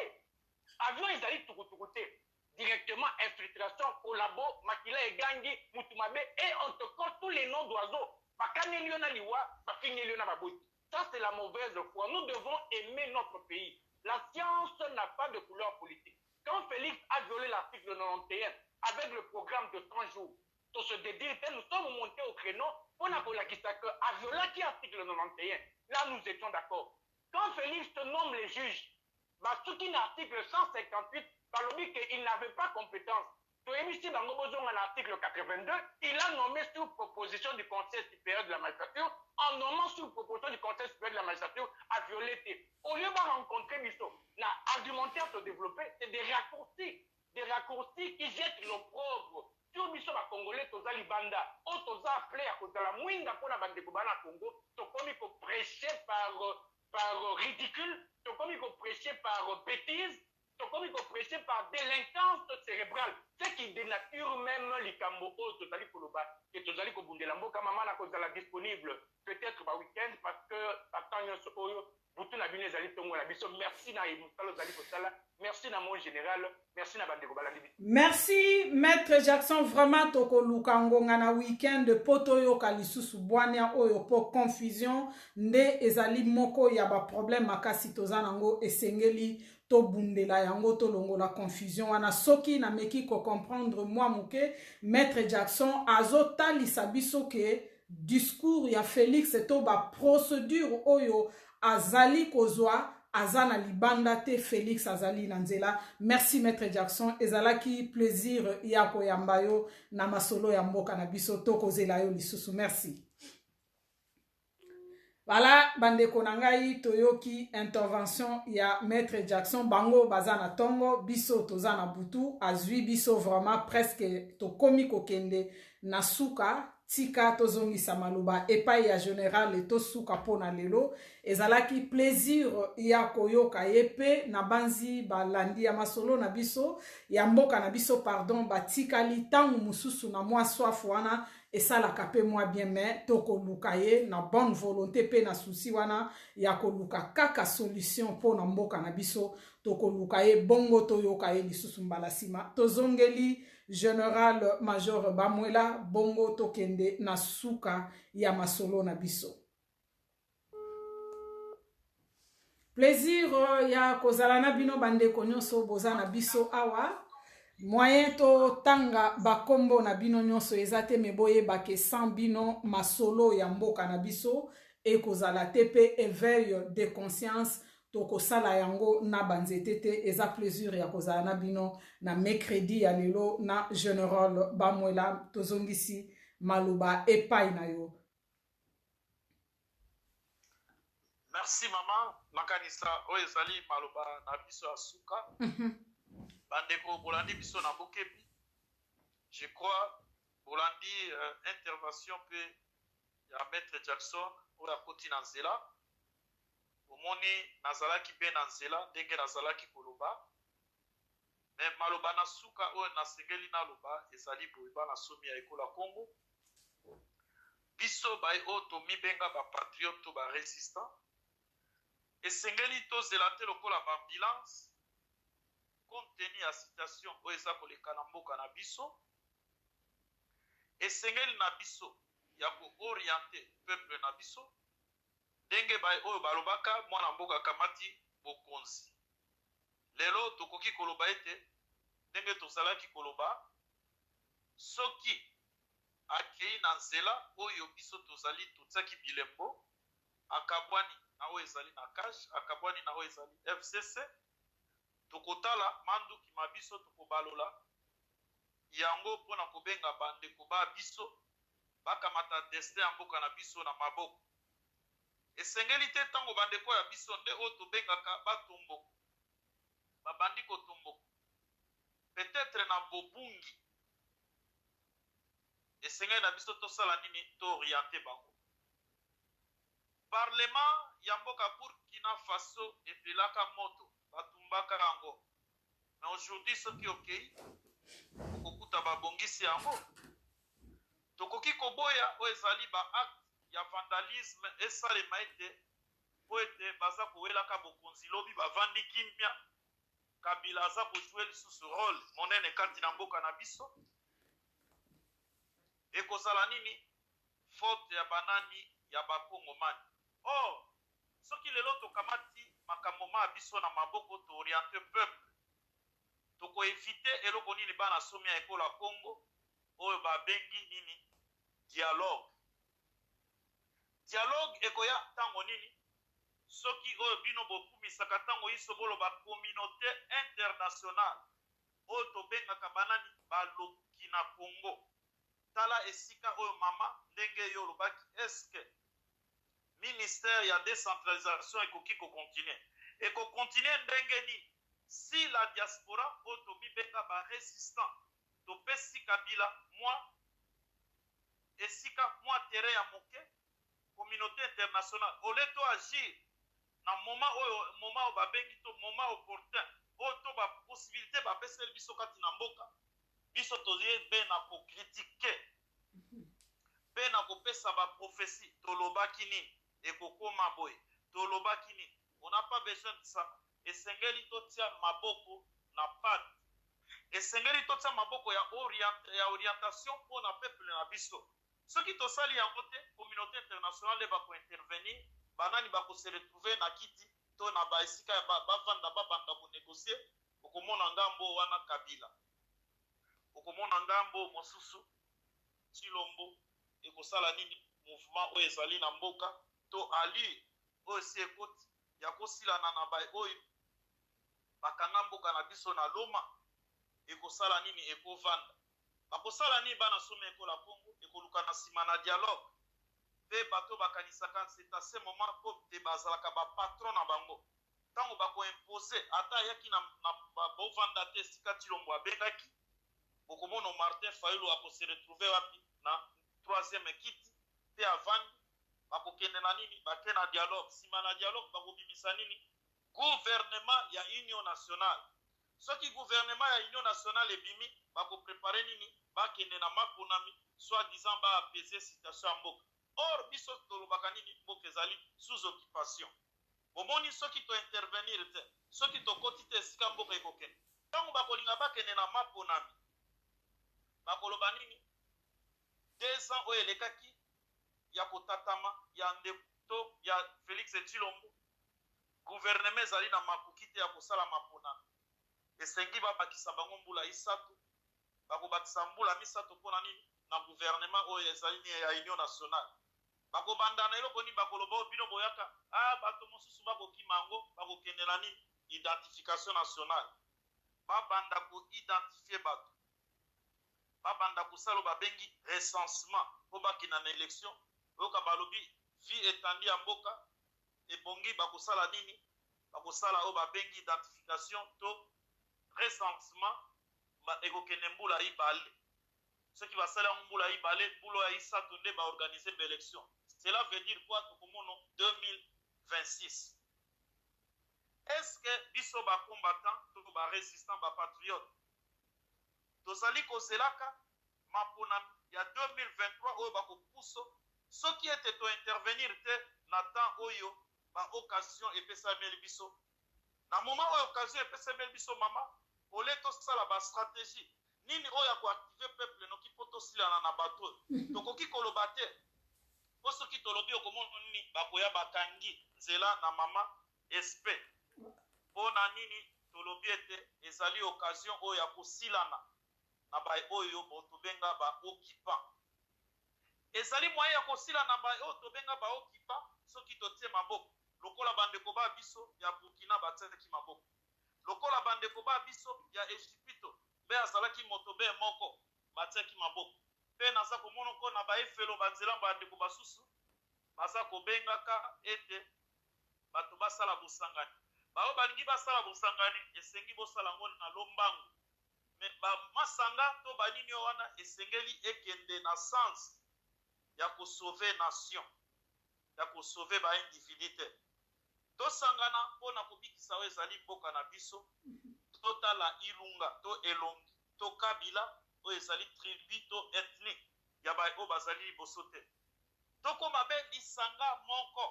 avion ezali tukutuku te directement infiltration au labo makila egangi mutu mabe et on te compte tous les noms d'oiseaux bakaneli yo na liwa bafingeli yo na baboti. Ça c'est la mauvaise foi. Nous devons aimer notre pays. La science n'a pas de couleur politique. Quand Félix a violé l'article 91 avec le programme de 30 jours, pour se dédire, nous sommes montés au créneau pour n'a pas qui a violé l'article 91. Là, nous étions d'accord. Quand Félix nomme les juges, tout qui l'article 158, il n'avait pas compétence. En article 82, il a nommé sous proposition du Conseil supérieur de la magistrature, en nommant sous proposition du Conseil supérieur de la magistrature à violer. Au lieu de rencontrer Bisso, l'argumentaire se développer, c'est des raccourcis qui jettent l'opprobre. Sur Bisso, les Congolais, tous les banda, tous appelés à cause de la moindre pour la bande de Congo, tout comme il faut prêcher par ridicule, tout comme il faut prêcher par bêtise. Comme il faut prêcher par délinquance cérébrale, ce qui dénature même les cambo tozali koloba et tozali kobundela mboka mama na kozala disponible peut-être ba week-end parce que attenyo oyo butu na bino ezali tongo na biso. Merci na musalo zali kosala, merci na mon général, merci na bande kobala biso. Merci Maître Jackson, vraiment toko lukangonga na week-end poto yo kalisusu bwania oyo po confusion nde ezali moko ya ba problème makasi tozana ngo esengeli to bundela yango to longo la confusion wana soki na meki ko comprendre moi muke Maître Jackson azotalisa biso ke discours ya Félix to ba procédure oyo azali kozwa azana libanda te Félix azali na nzela. Merci Maître Jackson ezalaki plaisir ya koyamba yo na masolo ya mboka na biso to kozela yo lisusu. Merci. Voilà, bandeko nangai toyoki intervention ya Maître Jackson bango bazana tongo biso tozana butu azui biso vraiment presque to komi kokende na suka tika tozongisa maloba epai ya général to suka pona lelo ezalaki plaisir ya koyoka yepe na banzi balandi ya masolo na biso ya mboka na biso pardon batikali tangu mususu na mwa soif wana esalaka pe mwa bien mais tokoluka ye na bonne volonté pe na souci wana ya koluka kaka solution po na mboka na biso tokoluka ye bongo toyoka ye lisusu mbala sima tozongeli général major Bamwela bongo tokende na suka ya masolo na biso. Plaisir ya kozala na bino bandeko nyonso boza na biso awa moyen to tanga bakombo na bino nyonso ezate meboye bake sans bino masolo ya mboka na biso e kozala tepe éveil de conscience to kosala yango na banzetete eza plaisir ya kozala na bino na mercredi ya lelo na général Bamwela tozongisi maluba epai na yo. Merci maman nakanisa oyo ezali maluba na biso ya suka. Bandeko bolandi biso na bokebi. Je crois bolandi intervention pe ya Maître Jackson oyo akoti na nzela. Omoni nazalaki be na nzela ndenge nazalaki koloba. Mais maloba na suka oyo nasengeli na loba ezali boyeba na somi ya ekola Congo. biso bai oyo tomibenga bapatriote to barésistant esengeli tozela te lokola baambulance compte tenu ya situation oyo eza koleka na mboka na biso esengeli na biso ya kooriente peuple na biso ndenge bai oyo balobaka mwana mboka akamati bokonzi lelo tokoki koloba ete ndenge tozalaki koloba soki akei na nzela oyo biso tozali totiaki bilembo akabwani na oyo ezali na cash akabwani na oyo ezali FCC tokotala manduki ma biso tokobalola yango mpona kobenga bandeko ba biso bakamata destin ya mboka na biso na maboko esengeli te ntango bandeko ya biso nde oyo tobengaka batomboka babandi kotomboka peut-être na bobungi esengeli na biso tosala nini tooriente bango parlement ya mboka Burkina Faso epelaka moto batumbaka yango mais aujourd'hui soki okei okokuta babongisi yango tokoki koboya oyo ezali baacte ya vandalisme esalema ete po ete baza kowelaka bokonzi lobi bavandi kimia Kabila aza kojue lisusu role monene kati na mboka na biso ekozala nini faute ya banani ya bakongomani or soki lelo tokamati makambo ma biso na maboko tooriente peuple tokoevite eloko nini bana somi ya ekola Congo oyo babengi nini dialogue ekoya ntango nini soki oyo bino bokumisaka ntango iso boloba communauté internationale oyo tobengaka banani baloki na Congo tala esika oyo mama ndenge yo olobaki eske ministère ya décentralisation ekoki kokontinue ndenge nini si la diaspora oyo tomibenga barésistant topesi Kabila esika mwa terrain ya moke communauté internationale ole to agir na moment oyo babengi to moment opportun oyo to baposibilité bapeseli biso kati na mboka biso toye be na kokritike mpe na kopesa baprophétie tolobaki nini ekokoma boye tolobaki nini on n'a pas besoin de ça esengeli totia maboko na pate esengeli totia maboko ya orientation mpona peuple na biso soki tosali yango te communauté internationale bakointervenir banani bakose retrouver na kiti to na baesika bavanda babanda konegocie okomona ngambo wana Kabila okomona ngambo mosusu Chilombo ekosala nini mouvement oyo ezali na mboka to ali oyo si ekoti ya kosilana na bai oyo bakanga mboka na biso na Loma ekosala nini ekovanda bakosala nini bana somi ekola Congo ekoluka na nsima na dialogue mpe bato bakanisaka c'est à ce moment po te bazalaka bapatron na bango ntango bakoimpose ata ayaki na bovanda te esika Chilombo abengaki bokomona Martin Fayulu akose retrouver wapi na troisième kiti mpe avandi bakokende na nini bake na dialogue nsima na dialogue bakobimisa nini gouvernement ya union nationale soki gouvernement ya union nationale ebimi bakoprepare nini bakende na maponami soit disant baapaiser situation ya mboka or biso tolobaka nini mboka ezali sous occupation bomoni soki tointervenir te soki tokoti te esika mboka ekokende ntango bakolinga bakende na maponami bakoloba nini 2 ans oyo elekaki ya kotatama ya ndeko ya Félix Tshilombo gouvernement ezali na makoki te ya kosala maponami esengi babakisa bango mbula isato bakobakisa mbula misato mpona nini na gouvernement oyo ezali ya union nationale bakobandana eloko nini bakoloba oyo bino boyaka bato mosusu bakokima yango bakokendela nini identification nationale babanda koidentifie bato babanda kosala oyo babengi recensement mpo bakenda na élection oyoka balobi vie etandi ya mboka ebongi bakosala nini bakosala oyo babengi identification to recensement ekokende mbula ibale soki basali yango mbula ibale mbula ya isato nde baorganize baélection cela veut dire quoi tokomono 2026 est-ce que biso bacombattant to barésistant bapatriote tozali kozelaka maponami ya 2023 oyo bakopuso soki ete to intervenir te na temps oyo ba occasion epesameli biso na moment oyo occasion epesameli biso mama ole tosala ba stratégie nini oyo ya koactive peuple noki po tosilana na bato tokoki koloba te po soki tolobi okomona nini bakoya bakangi nzela na mama espe mpo na nini tolobi ete ezali occasion oyo ya kosilana na bai oyo botobenga baoccupant ezali moyen ya kosila na bai oyo tobenga baoccupant soki totie maboko lokola bandeko ba biso ya Burkina batiaki maboko lokola bandeko ba biso ya Ejipito mpe azalaki moto be moko batiaki maboko mpe naza komona ko na baefelo banzela bandeko basusu baza kobengaka ete bato basala bosangani bao balingi basala bosangani esengi bosala ngo na lombangu me bamasanga to banini wana esengeli ekende na sens ya kosauve nation ya kosauve baindividu te tosangana mpona kobikisa oyo ezali mboka na biso totala ilunga to elongi to kabila oyo ezali tribu to ethnique ya baoyo bazali liboso te tokoma mpe lisanga moko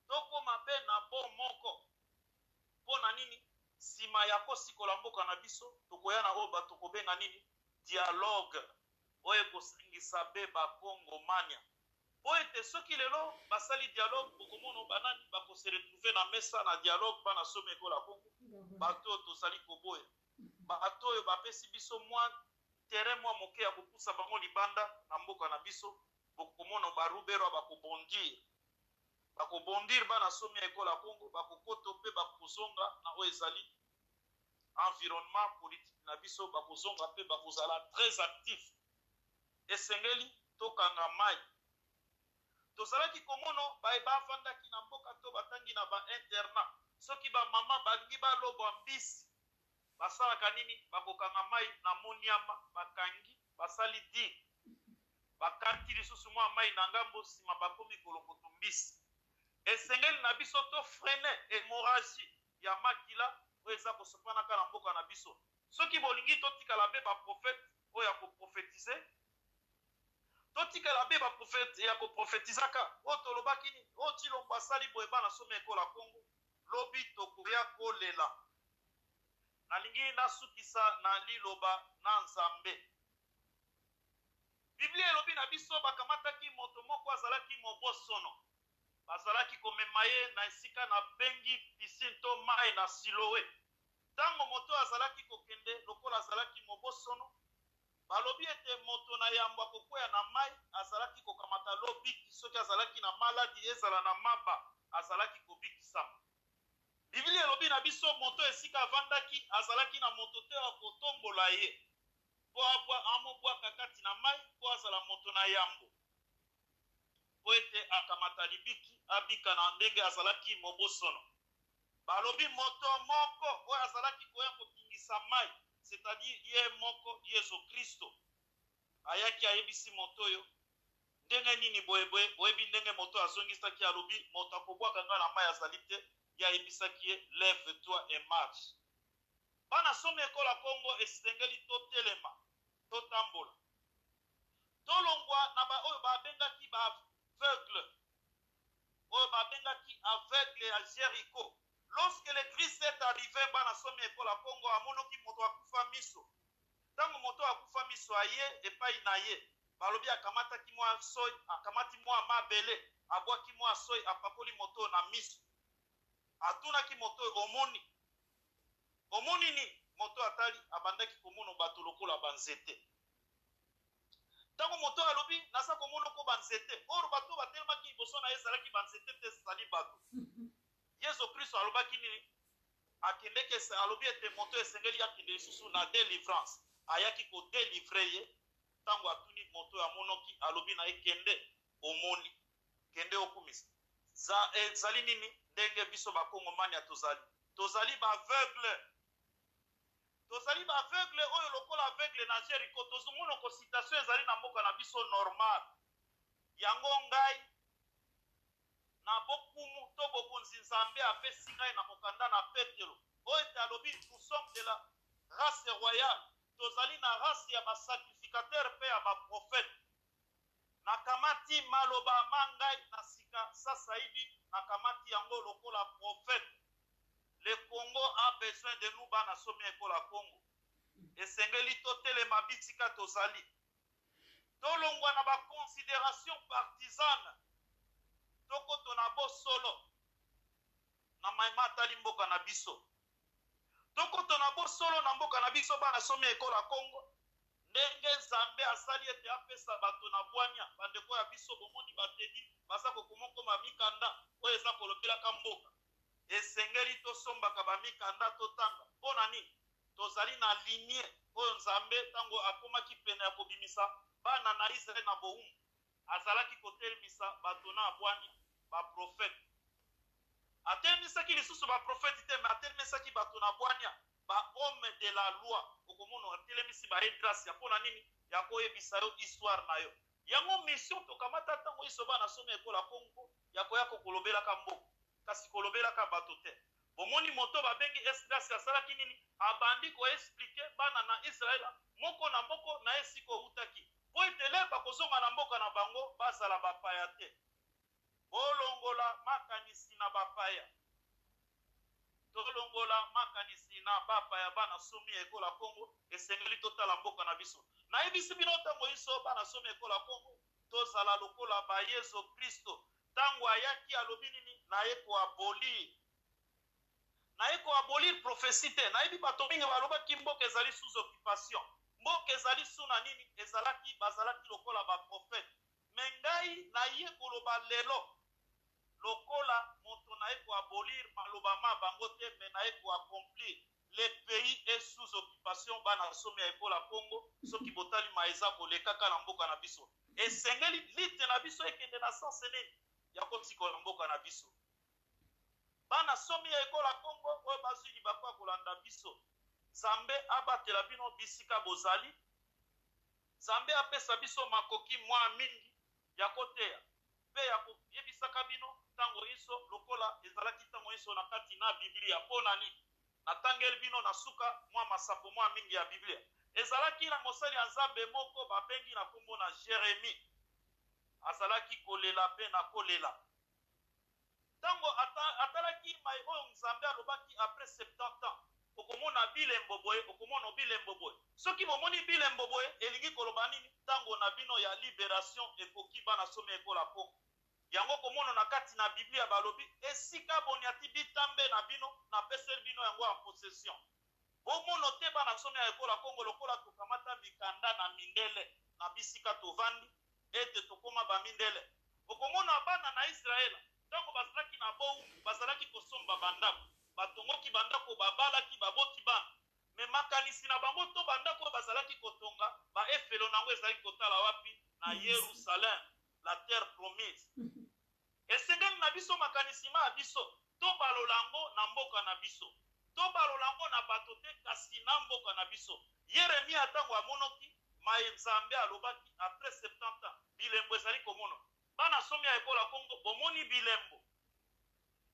tokoma mpe na bo moko mpo na nini nsima ya kosikola mboka na biso tokoya na oyo bato kobenga nini dialogue oyo ekosangisa mpe bakongomania po ete soki lelo basali dialogue bokomona banani bakose retrouve na mesa na dialogue bana somi ekola kongo bato oyo tozali koboya bato oyo bapesi biso mwa terrain mwa moke ya kopusa bango libanda na mboka na biso bokomona barubero bakobondir bana somi ekola kongo bakokoto mpe bakozonga na oyo ezali environnement politique na biso bakozonga mpe bakozala très actif esengeli tokanga mai tozalaki komono baye bafandaki na mboka to batangi na bainternat soki bamama balingi balobwa mbisi basalaka nini bakokanga mai na moniama bakangi basali di bakanti lisusu mwa mai na ngambo nsima bakomi kolokoto mbisi esengeli na biso to frene hémorragie ya makila oyo eza kosopanaka na mboka na biso soki bolingi totikala mpe baprofete oyo ya koprofetize totikala mpe baprofete ya koprofetizaka oyo tolobaki nini oyo tilombo asali boye bana somi ekola kongo lobi tokoya kolela nalingi nasukisa na liloba na nzambe biblia elobi na biso bakamataki moto moko azalaki mobosono bazalaki komema ye na esika na bengi pisine to mai na siloe ntango moto azalaki kokende lokola azalaki mobosono balobi ete moto na yambo akokwea na mai azalaki kokamata lobiki soki azalaki na maladi ezala na maba azalaki kobikisama biblia elobi na biso moto esika avandaki azalaki na moto te akotombola ye mpo amobwaka kati na mai mpo azala moto na yambo po ete akamata libiki abika na ndenge azalaki mobosono balobi moto moko oyo azalaki koya kobingisa mai c'est-à-dire ye moko yesu kristo ayaki ayebisi moto oyo ndenge nini boyeboye oyebi ndenge moto azongisaki alobi moto akobwaka nga na mai azali te ye ayebisaki ye lève toi et marche bana somi ekola kongo esengeli totelema totambola tolongwa na baoyo babengaki baaveugle oyo babengaki aveugle ya Jéricho. Lorsque le Christ est arrivé bana somi ekola kongo amonoki moto akufa miso ntango moto akufa miso aye epai na ye balobi akamataki mwa soi akamati mwa mabele abwaki mwa soi apakoli moto na miso atunaki moto omoni ni moto atali abandaki komona bato lokola banzete ntango moto alobi naza komona ko banzete oro bato batelemaki liboso na ye ezalaki banzete te ezali bato yesu kristo alobaki nini akendeki alobi ete moto esengeli akende lisusu na délivrance ayaki kodelivre ye ntango atuni moto amonoki alobi na ye kende omoni kende okumisa ezali nini ndenge biso bakongomani ya tozali baaveugle oyo lokola aveugle na Jéricho tozomona ko citation ezali na mboka na biso normal yango ngai na bokumu to bokonzi nzambe apesi ngai na mokanda na Petelo oyo ete alobi nous sommes de la race royale tozali na race ya basacrificateur mpe ya baprofete nakamati maloba mangai na sika sasa hivi nakamati yango lokola prophète. Le Congo a besoin de nous bana somi ekola Congo. Esengeli totelema bitika tozali. Tolongwa na ba considération partisane. Toko tonabo solo. Na maimata limboka na biso. Toko tonabo solo na mboka na biso bana somi ekola Congo. Ndenge Nzambe asali ete apesa bato na bwanya bandeko ya biso bomoni batedi basa kokomoko mamikanda oyo eza kolobelaka mboka. Esengeli tosombaka bamikanda totanga. Mpona nini? Tozali na linie oyo Nzambe tango akomaki pene ya kobimisa bana na Israel na bowumu. Azalaki kotelemisa bato na bwanya baprofete. Atelemisaki lisusu baprofete te, me atelemisaki bato na bwanya ba homme de la loi. Okomono atelemisi ba Esdras ya pona nini? Ya koyebisa yo histoire na yo. Yango mission tokamata tango iso bana somi ekola Kongo ya koyako kolobelaka mboka. Kasi kolobelaka bato te. Bomoni moto babengi Esdras asalaki nini? Abandi ko expliquer bana na Israel moko na moko na esiko utaki. Po etele bakozonga na mboka na bango bazala bapaya te. Bolongola makanisi na bapaya. Tolongola makanisi na bapaya bana somi ekola Kongo esengeli totala mboka na biso. Na ebisi bino tango iso bana somi ekola Kongo tozala lokola ba Yesu Kristo. Tango ayaki alobi nini na eko abolir. Na eko abolir prophétie te. Na ebi bato mingi balobaki mboka ezali sous occupation. Mboka ezali suna nini ezalaki bazalaki lokola ba prophète. Mengai na ye koloba lelo lokola moto na eko abolir maloba ma bango te mais na eko accomplir. Le pays est sous occupation bana somi ya ekola Congo soki botali maeza kolekaka na mboka na biso. Esengeli lite na biso ekende na sens nini ya kotikola mboka na biso. Bana somi ya ekola Congo oyo bazwili bakwa kolanda biso. Nzambe abatela bino bisika bozali. Nzambe apesa biso makoki mwa mingi ya koteya. Pe ya koyebisaka bino tango iso lokola ezalaki tango iso na kati na Biblia pona ni. Natangeli bino na suka mwa masapo mwa mingi ya Biblia. Ezalaki na mosali ya Nzambe moko babengi na kombo na Jérémie. Azalaki kolela pe na kolela. Tango atalaki mai oyo Nzambe alobaki après 70 ans. Okomona bilembo boye, okomona bilembo boye. Soki bomoni bilembo boye, elingi koloba nini? Tango na bino ya libération ekoki bana somi ekola Kongo. Yango komona na kati na Biblia balobi esika boniati bitambe na bino na pesel bino yango en possession. Bomono te bana somi ekola Kongo lokola tokamata mikanda na mindele na bisika tovandi ete tokoma ba mindele. Okomona bana na Israel tango bazalaki na bou bazalaki kosomba bandako. Batongoki bandako babalaki baboti bana. Me makanisi na bango to bandako bazalaki kotonga ba efelo nango ezalaki kotala wapi na Yerusalem, la terre promise. Esengeli na biso makanisi ma biso to balolango na mboka na biso. To balolango na bato te kasi na mboka na biso. Yeremia tango amonoki mai Nzambe alobaki après 70 ans bilembo ezali komono. Bana somi ya ekola Kongo bomoni bilembo.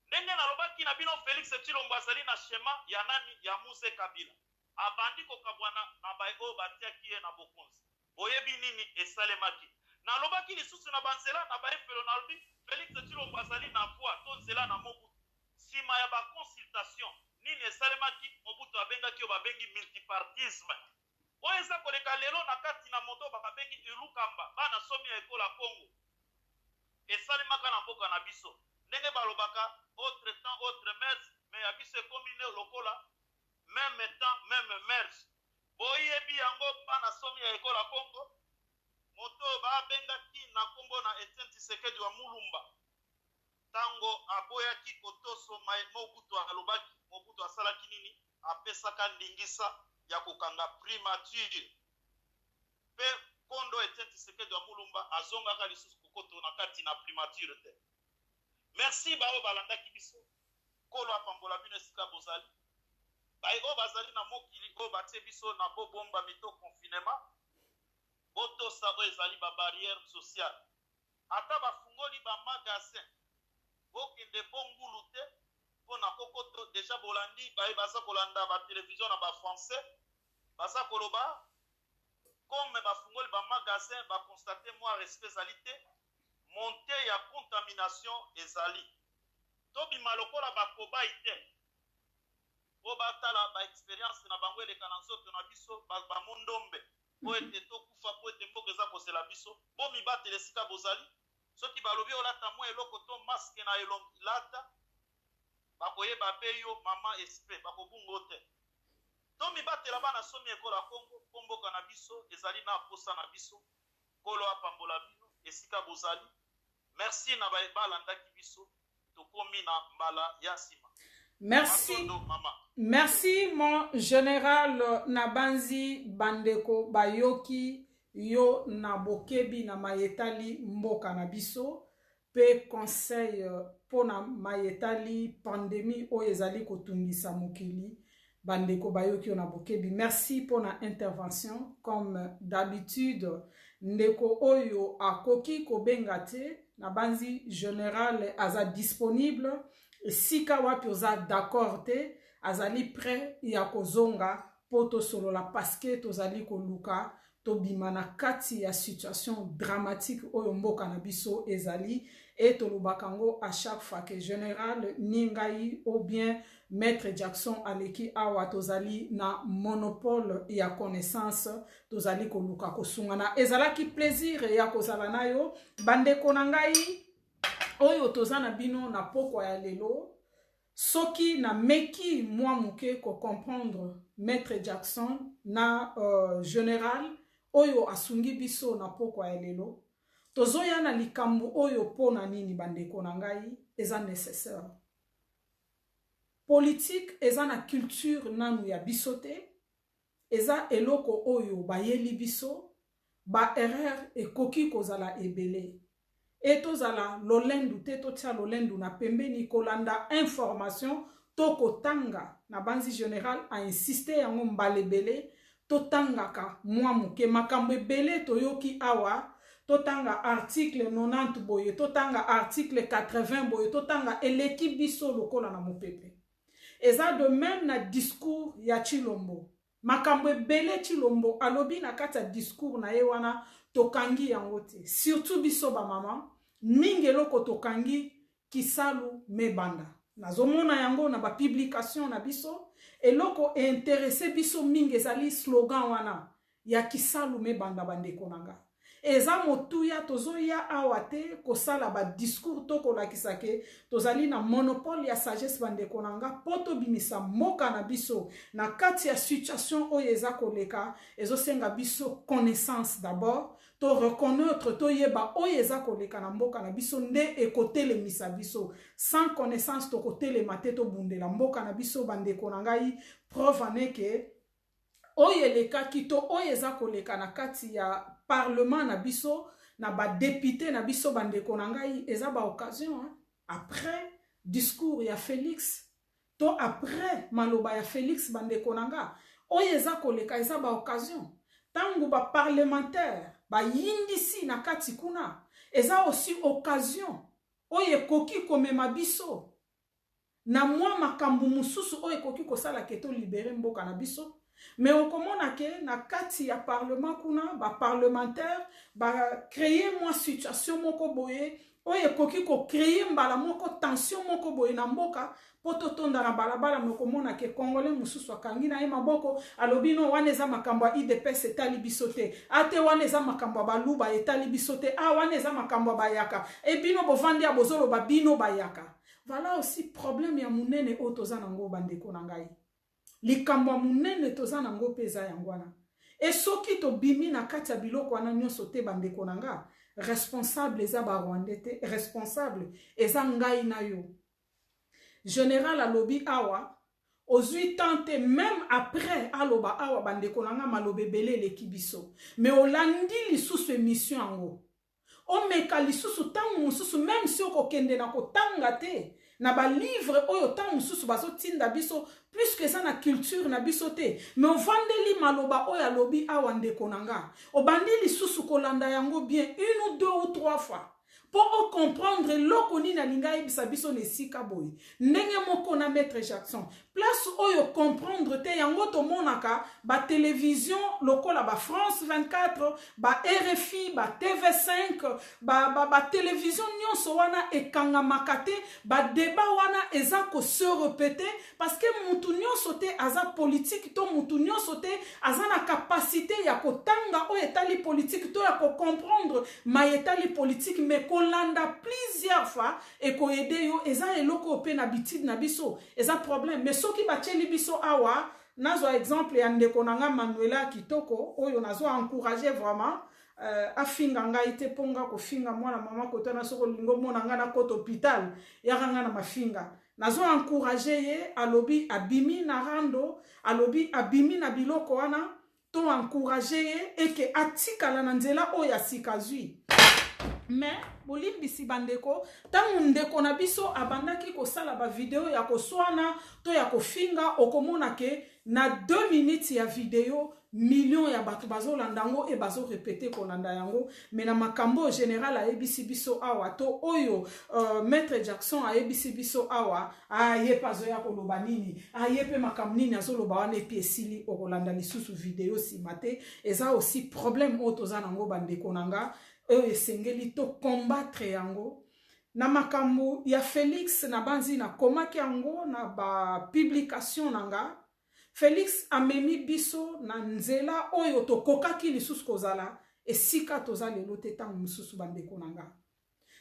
Ndenge nalobaki na bino Félix Tshilombo azali na shema ya nani ya Muse Kabila. Abandi kokabwana na bayo batiaki ye na bokonzi. Boyebi nini esalemaki. Nalobaki lisusu na banzela na baefelo nalobi Félix Tshilombo azali na voix to nzela na Mobutu. Sima ya ba consultation nini esalemaki Mobutu abengaki yo babengi multipartisme. Oyo eza koleka lelo na kati na moto babengi Ilukamba bana somi ya ekola Kongo. Esalemaka na mboka na biso. Ndenge balobaka autre temps autre mers mais ya biso ekombine lokola même temps même mers. Boyebi yango bana somi ya ekola Kongo. Moto babengaki na kombo na Etienne Tshisekedi wa Mulumba. Tango aboyaki kotoso Mobutu alobaki Mobutu asalaki nini? Apesaka ndingisa ya kokanga primature. Pe kondo Etienne Tshisekedi wa Mulumba azongaka lisusu kokoto na kati na primature te. Merci bao balandaki biso. Kolo apambola bino esika bozali. Bai o bazali na mokili o batie biso na bobomba mito confinement. Boto sa o ezali ba barrière sociale. Ata bafungoli ba magasin. Bokende bongulu te pona kokoto déjà bolandi bai baza kolanda ba télévision na ba français. Baza koloba comme bafungoli ba magasin ba constater moi respect ezali te, montée ya contamination ezali. Tobima lokola bakobai te. Po batala ba expérience na bango eleka na nzoto na biso ba mondombe. Po ete tokufa po ete mboka eza kozela biso. Bo mibatela esika bozali. Soki balobi olata mwa eloko to masque na elata. Bakoyeba pe yo mama esprit bakobungo te. To mibatela bana somi ekola Kongo komboka na biso ezali na posa na biso. Kolo apambola bino esika bozali. Merci na balandaki biso. Merci. Merci mon général Nabanzi Bandeko Bayoki yo na bokebi na mayetali mboka na biso pe conseil pour na mayetali pandémie o ezali kotungisa mokili Bandeko Bayoki yo na bokebi. Merci pour na intervention comme d'habitude ndeko oyo akoki kobengate Nabanzi général aza disponible sika wapi oza d'accord te azali prêt ya kozonga poto solo la parce que tozali koluka tobima na kati ya situation dramatique oyo mboka na biso ezali et tolubakango à chaque fois que général Ningai ou bien maître Jackson aleki awa tozali na monopole ya connaissance tozali koluka kosungana ezalaki plaisir ya kozala nayo bandeko na ngai oyo tozana bino na pokwa ya lelo soki na meki mwa muke ko comprendre maître Jackson na général oyo asungi biso na pokwa ya lelo tozoya na likambo oyo pona nini bandeko na ngai eza nécessaire politique eza na culture nanu ya biso te eza eloko oyo bayeli biso ba erreur ekoki kozala ebele et tozala lolendu te totia lolendu na pembeni kolanda information tokotanga na banzi général a insisté yango mbalebele totangaka mwa muke makambo ebele toyoki awa totanga article 90 boye totanga article 80 boye totanga eleki biso lokola na mopepe eza de même na discours ya Chilombo makambo ebele Chilombo alobi na kati ya discours na ye wana tokangi yango te surtout biso ba mama mingi eloko tokangi kisalu mebanda nazomona yango na ba publication na biso eloko intéressé biso mingi ezali slogan wana ya kisalu mebanda bandeko nanga eza motuya tozoya awa te kosala ba discours tokolakisa ke tozali na monopole ya sagesse bandeko nanga poto bimisa moka na biso na kati ya situation oyo eza koleka ezosenga biso connaissance d'abord to reconnaître to yeba oyo eza koleka na mboka na biso nde ekotelemisa biso sans connaissance tokotelema te tobundela mboka na biso bandeko na ngai preuve aneke oyo elekaki to oyo eza koleka na kati ya parlement na biso na ba député na biso bandeko na ngai eza ba occasion après discours ya Félix to après maloba ya Félix bandeko na nga oyo eza koleka eza ba occasion tangu ba parlementaire ba yindisi na kati kuna eza aussi occasion oyo ekoki komema biso na mwa makambu mususu oyo ekoki kosala keto libere mboka na biso. Mais on commande que na kati ya parlement kuna ba parlementaire ba créer moi situation moko boye oye koki ko créer mbala moko tension moko boye na mboka poto tonda na balabala me komona ke congolais mususu akangi na ye maboko alobino waneza makambo ya IDPS etali bisote ate waneza makambo baluba etali bisote waneza makambo bayaka e bino bovandi ya bozolo babino bayaka. Voilà aussi problème ya munene otoza nango bandeko na ngai likambo munene toza nango peza yangwana e soki to bimi na kati ya biloko wana nyonso te bandeko nanga responsable eza ba Rwandais te responsable eza ngai na yo général alobi awa ozui tante même après aloba awa bandeko nanga malobe belé lekibiso mais olandi lisusu émission yango o meka lisusu tangu mususu même si okokende na kotanga te na ba livre oyo tangu mususu bazotinda biso plus que ça na culture na biso te mais ovandeli maloba oyo alobi awa ndeko nanga obandeli lisusu kolanda yango bien une ou deux ou trois fois pour comprendre loko ni na linga ebisa biso ne sika boy ndenge moko na maître Jackson place oyo comprendre te yango tomonaka ba télévision lokola ba France 24 ba RFI ba TV5 ba télévision nyonso wana ekangamaka te ba débat wana eza ko se répéter parce que mutu nyonso te aza politique to mutu nyonso te aza na capacité ya kotanga oyo etali politique to ya ko comprendre ma etali politique mais kolanda plusieurs fois et ko aider yo eza eloko pe na bitide na biso eza problème mais soki bacheli biso awa nazo exemple ya ndeko nanga Manuela Kitoko oyo nazo encourager vraiment afinga ngai te ponga ko finga mwana mama kotana soko lingo mona nga na koto hôpital ya nga na mafinga nazo encourager ye alobi abimi na rando alobi abimi na biloko wana to encourager ye eke atikala na nzela oyo asikazwi mais bolimbisi bandeko tangu ndeko na biso abandaki kosala ba video ya koswana to ya kofinga okomona ke na 2 minutes ya video millions ya bato bazolandango e bazo répéter kolanda yango mais na makambo général a ebisi biso awa to oyo maître Jackson a ebisi biso awa ye pazo ya koloba nini ye pe makam nini azoloba wana epi esili okolanda lisusu video simate eza aussi problème otoza nango bandeko nanga esengeli to combattre yango na makambo ya Félix na banzi na komaki yango na ba publication nanga Félix amemi biso na nzela oyo to kokaki lisusu kozala esika toza lelo te tango mususu bandeko nanga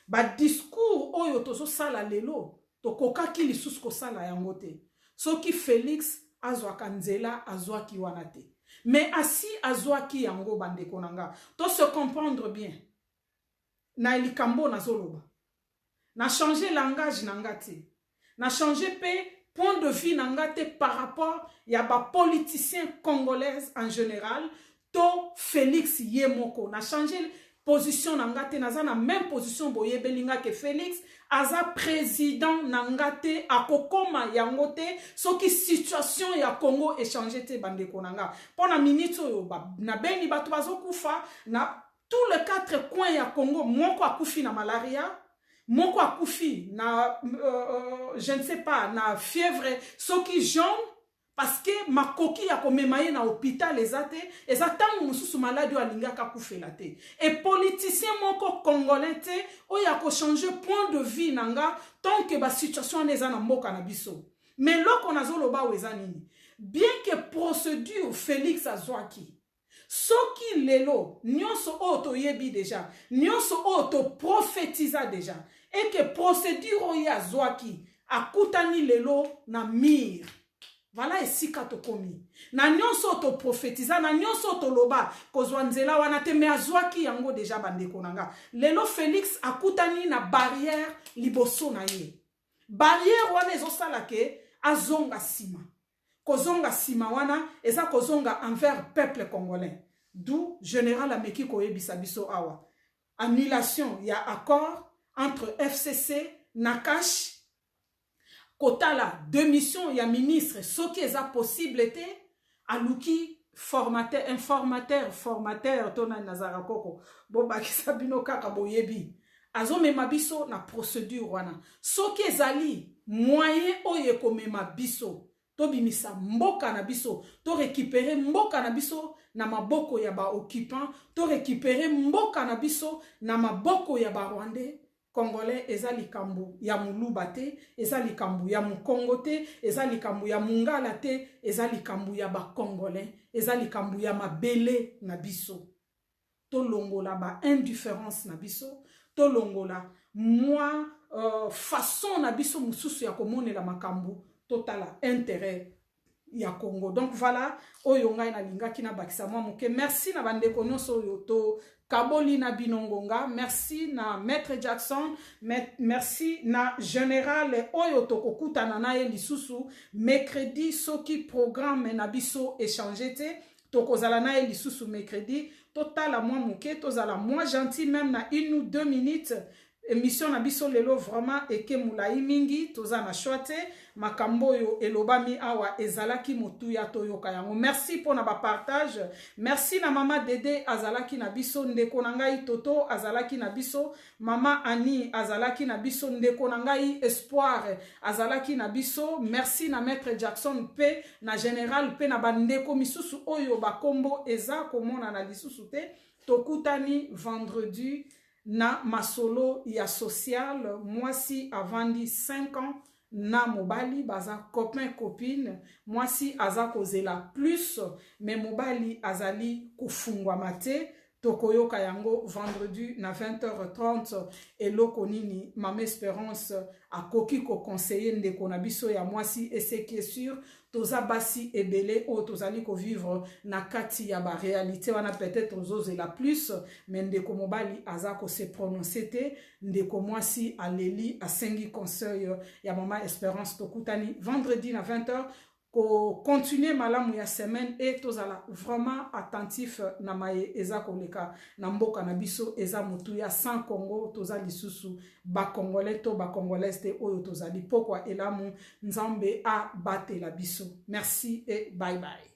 ba discours oyo tozo sala lelo to kokaki lisusu kosala yango te soki Félix azwaka nzela azwaki wana te mais asi azwaki yango bandeko nanga to se comprendre bien na likambo na zoloba na changer langage nanga te na changer pe point de vue nanga te par rapport ya ba politicien congolaise en général to Félix Yemoko na changer position nanga te naza na même position boye belinga ke Félix aza président nanga te akokoma yango te soki situation ya Congo échanger te bandeko nanga pona minute oyo na beni bato bazokufa na tous les 4 coins ya Congo moko akufi na malaria moko akufi na je ne sais pas na fièvre soki jaune parce que makoki ya komemaye na hôpital ezate tango mususu malade alingaka kufela te et politicien moko congolais te oya ko changer point de vue nanga tant que ba situation neza na mboka na biso mais loko nazoloba weza nini bien que procédure Félix azwaki soki lelo nyonso oto yebi déjà nyonso oto prophétisa déjà et que procédure oya zwaki akutani lelo na mir voilà esika to komi na nyonso to prophétisa na nyonso to loba kozwa nzela wana te me azwaki yango déjà bandeko nanga lelo Félix akutani na barrière liboso na ye barrière wana ezosala ke azonga sima kozonga sima wana eza kozonga envers peuple congolais d'où général ameki koyebisa biso awa annulation ya accord entre FCC Nakash kotala démission ya ministre soki eza possible te aluki formateur tona nazara koko bobakisa bino kaka boyebi azomema biso na procédure wana soki ezali moyen oyo komema biso to bimisa mboka na biso to récupérer mboka na biso na maboko ya ba occupant to récupérer mboka na biso na maboko ya ba Rwandais Congolais eza likambo ya muluba te eza likambo ya mukongo te eza likambo ya mungala te eza likambo ya ba Congolais eza likambo ya mabele na biso to longola ba indifférence na biso to longola moi façon na biso mususu ya komonela makambo totala intérêt ya Congo. Donc voilà oyo ngai na lingaki na bakisa mwa muke. Merci na bandeko nyonso oyo to kaboli na binongonga, merci na maître Jackson, merci na général oyo to kokutana na ye lisusu mercredi soki programme na biso échanger te to kozala na ye lisusu mercredi totala mwa muke tozala moins gentil même na 1 ou 2 minutes émission na biso lelo vraiment eke mulai mingi toza na choite makambo yo elobami awa ezalaki motuya toyoka yango. Merci pour na ba partage. Merci na mama Dede azalaki na biso, ndeko na ngai Toto azalaki na biso, mama Ani azalaki na biso, ndeko na ngai Espoir azalaki na biso. Merci na maître Jackson pe na général pe na bandeko misusu oyo bakombo eza komona na lisusu te. Tokutani vendredi na masolo ya social. Mwasi avandi 5 ans na mobali baza copain copine. Mwasi aza kozela plus mais mobali azali kufungwa mate. Tokoyoka yango vendredi na 20h30 eloko nini Mama Espérance akoki ko conseiller ndeko na biso ya mwasi. Et ce qui est sûr, toza basi ebele o tozali ko vivre na kati ya ba réalité wana peut-être ozoze la plus mais ndeko mobali aza ko se prononcer te, ndeko mwasi aleli asengi conseil ya Mama Espérance. Tokutani vendredi na 20h ko continuer malamu ya semaine et tozala vraiment attentif na maye eza koleka na mboka na biso eza mutu ya sans Congo toza lisusu ba congolais to ba congolaise te oyo tozali pokwa elamu nzambe a batela biso. Merci et bye bye.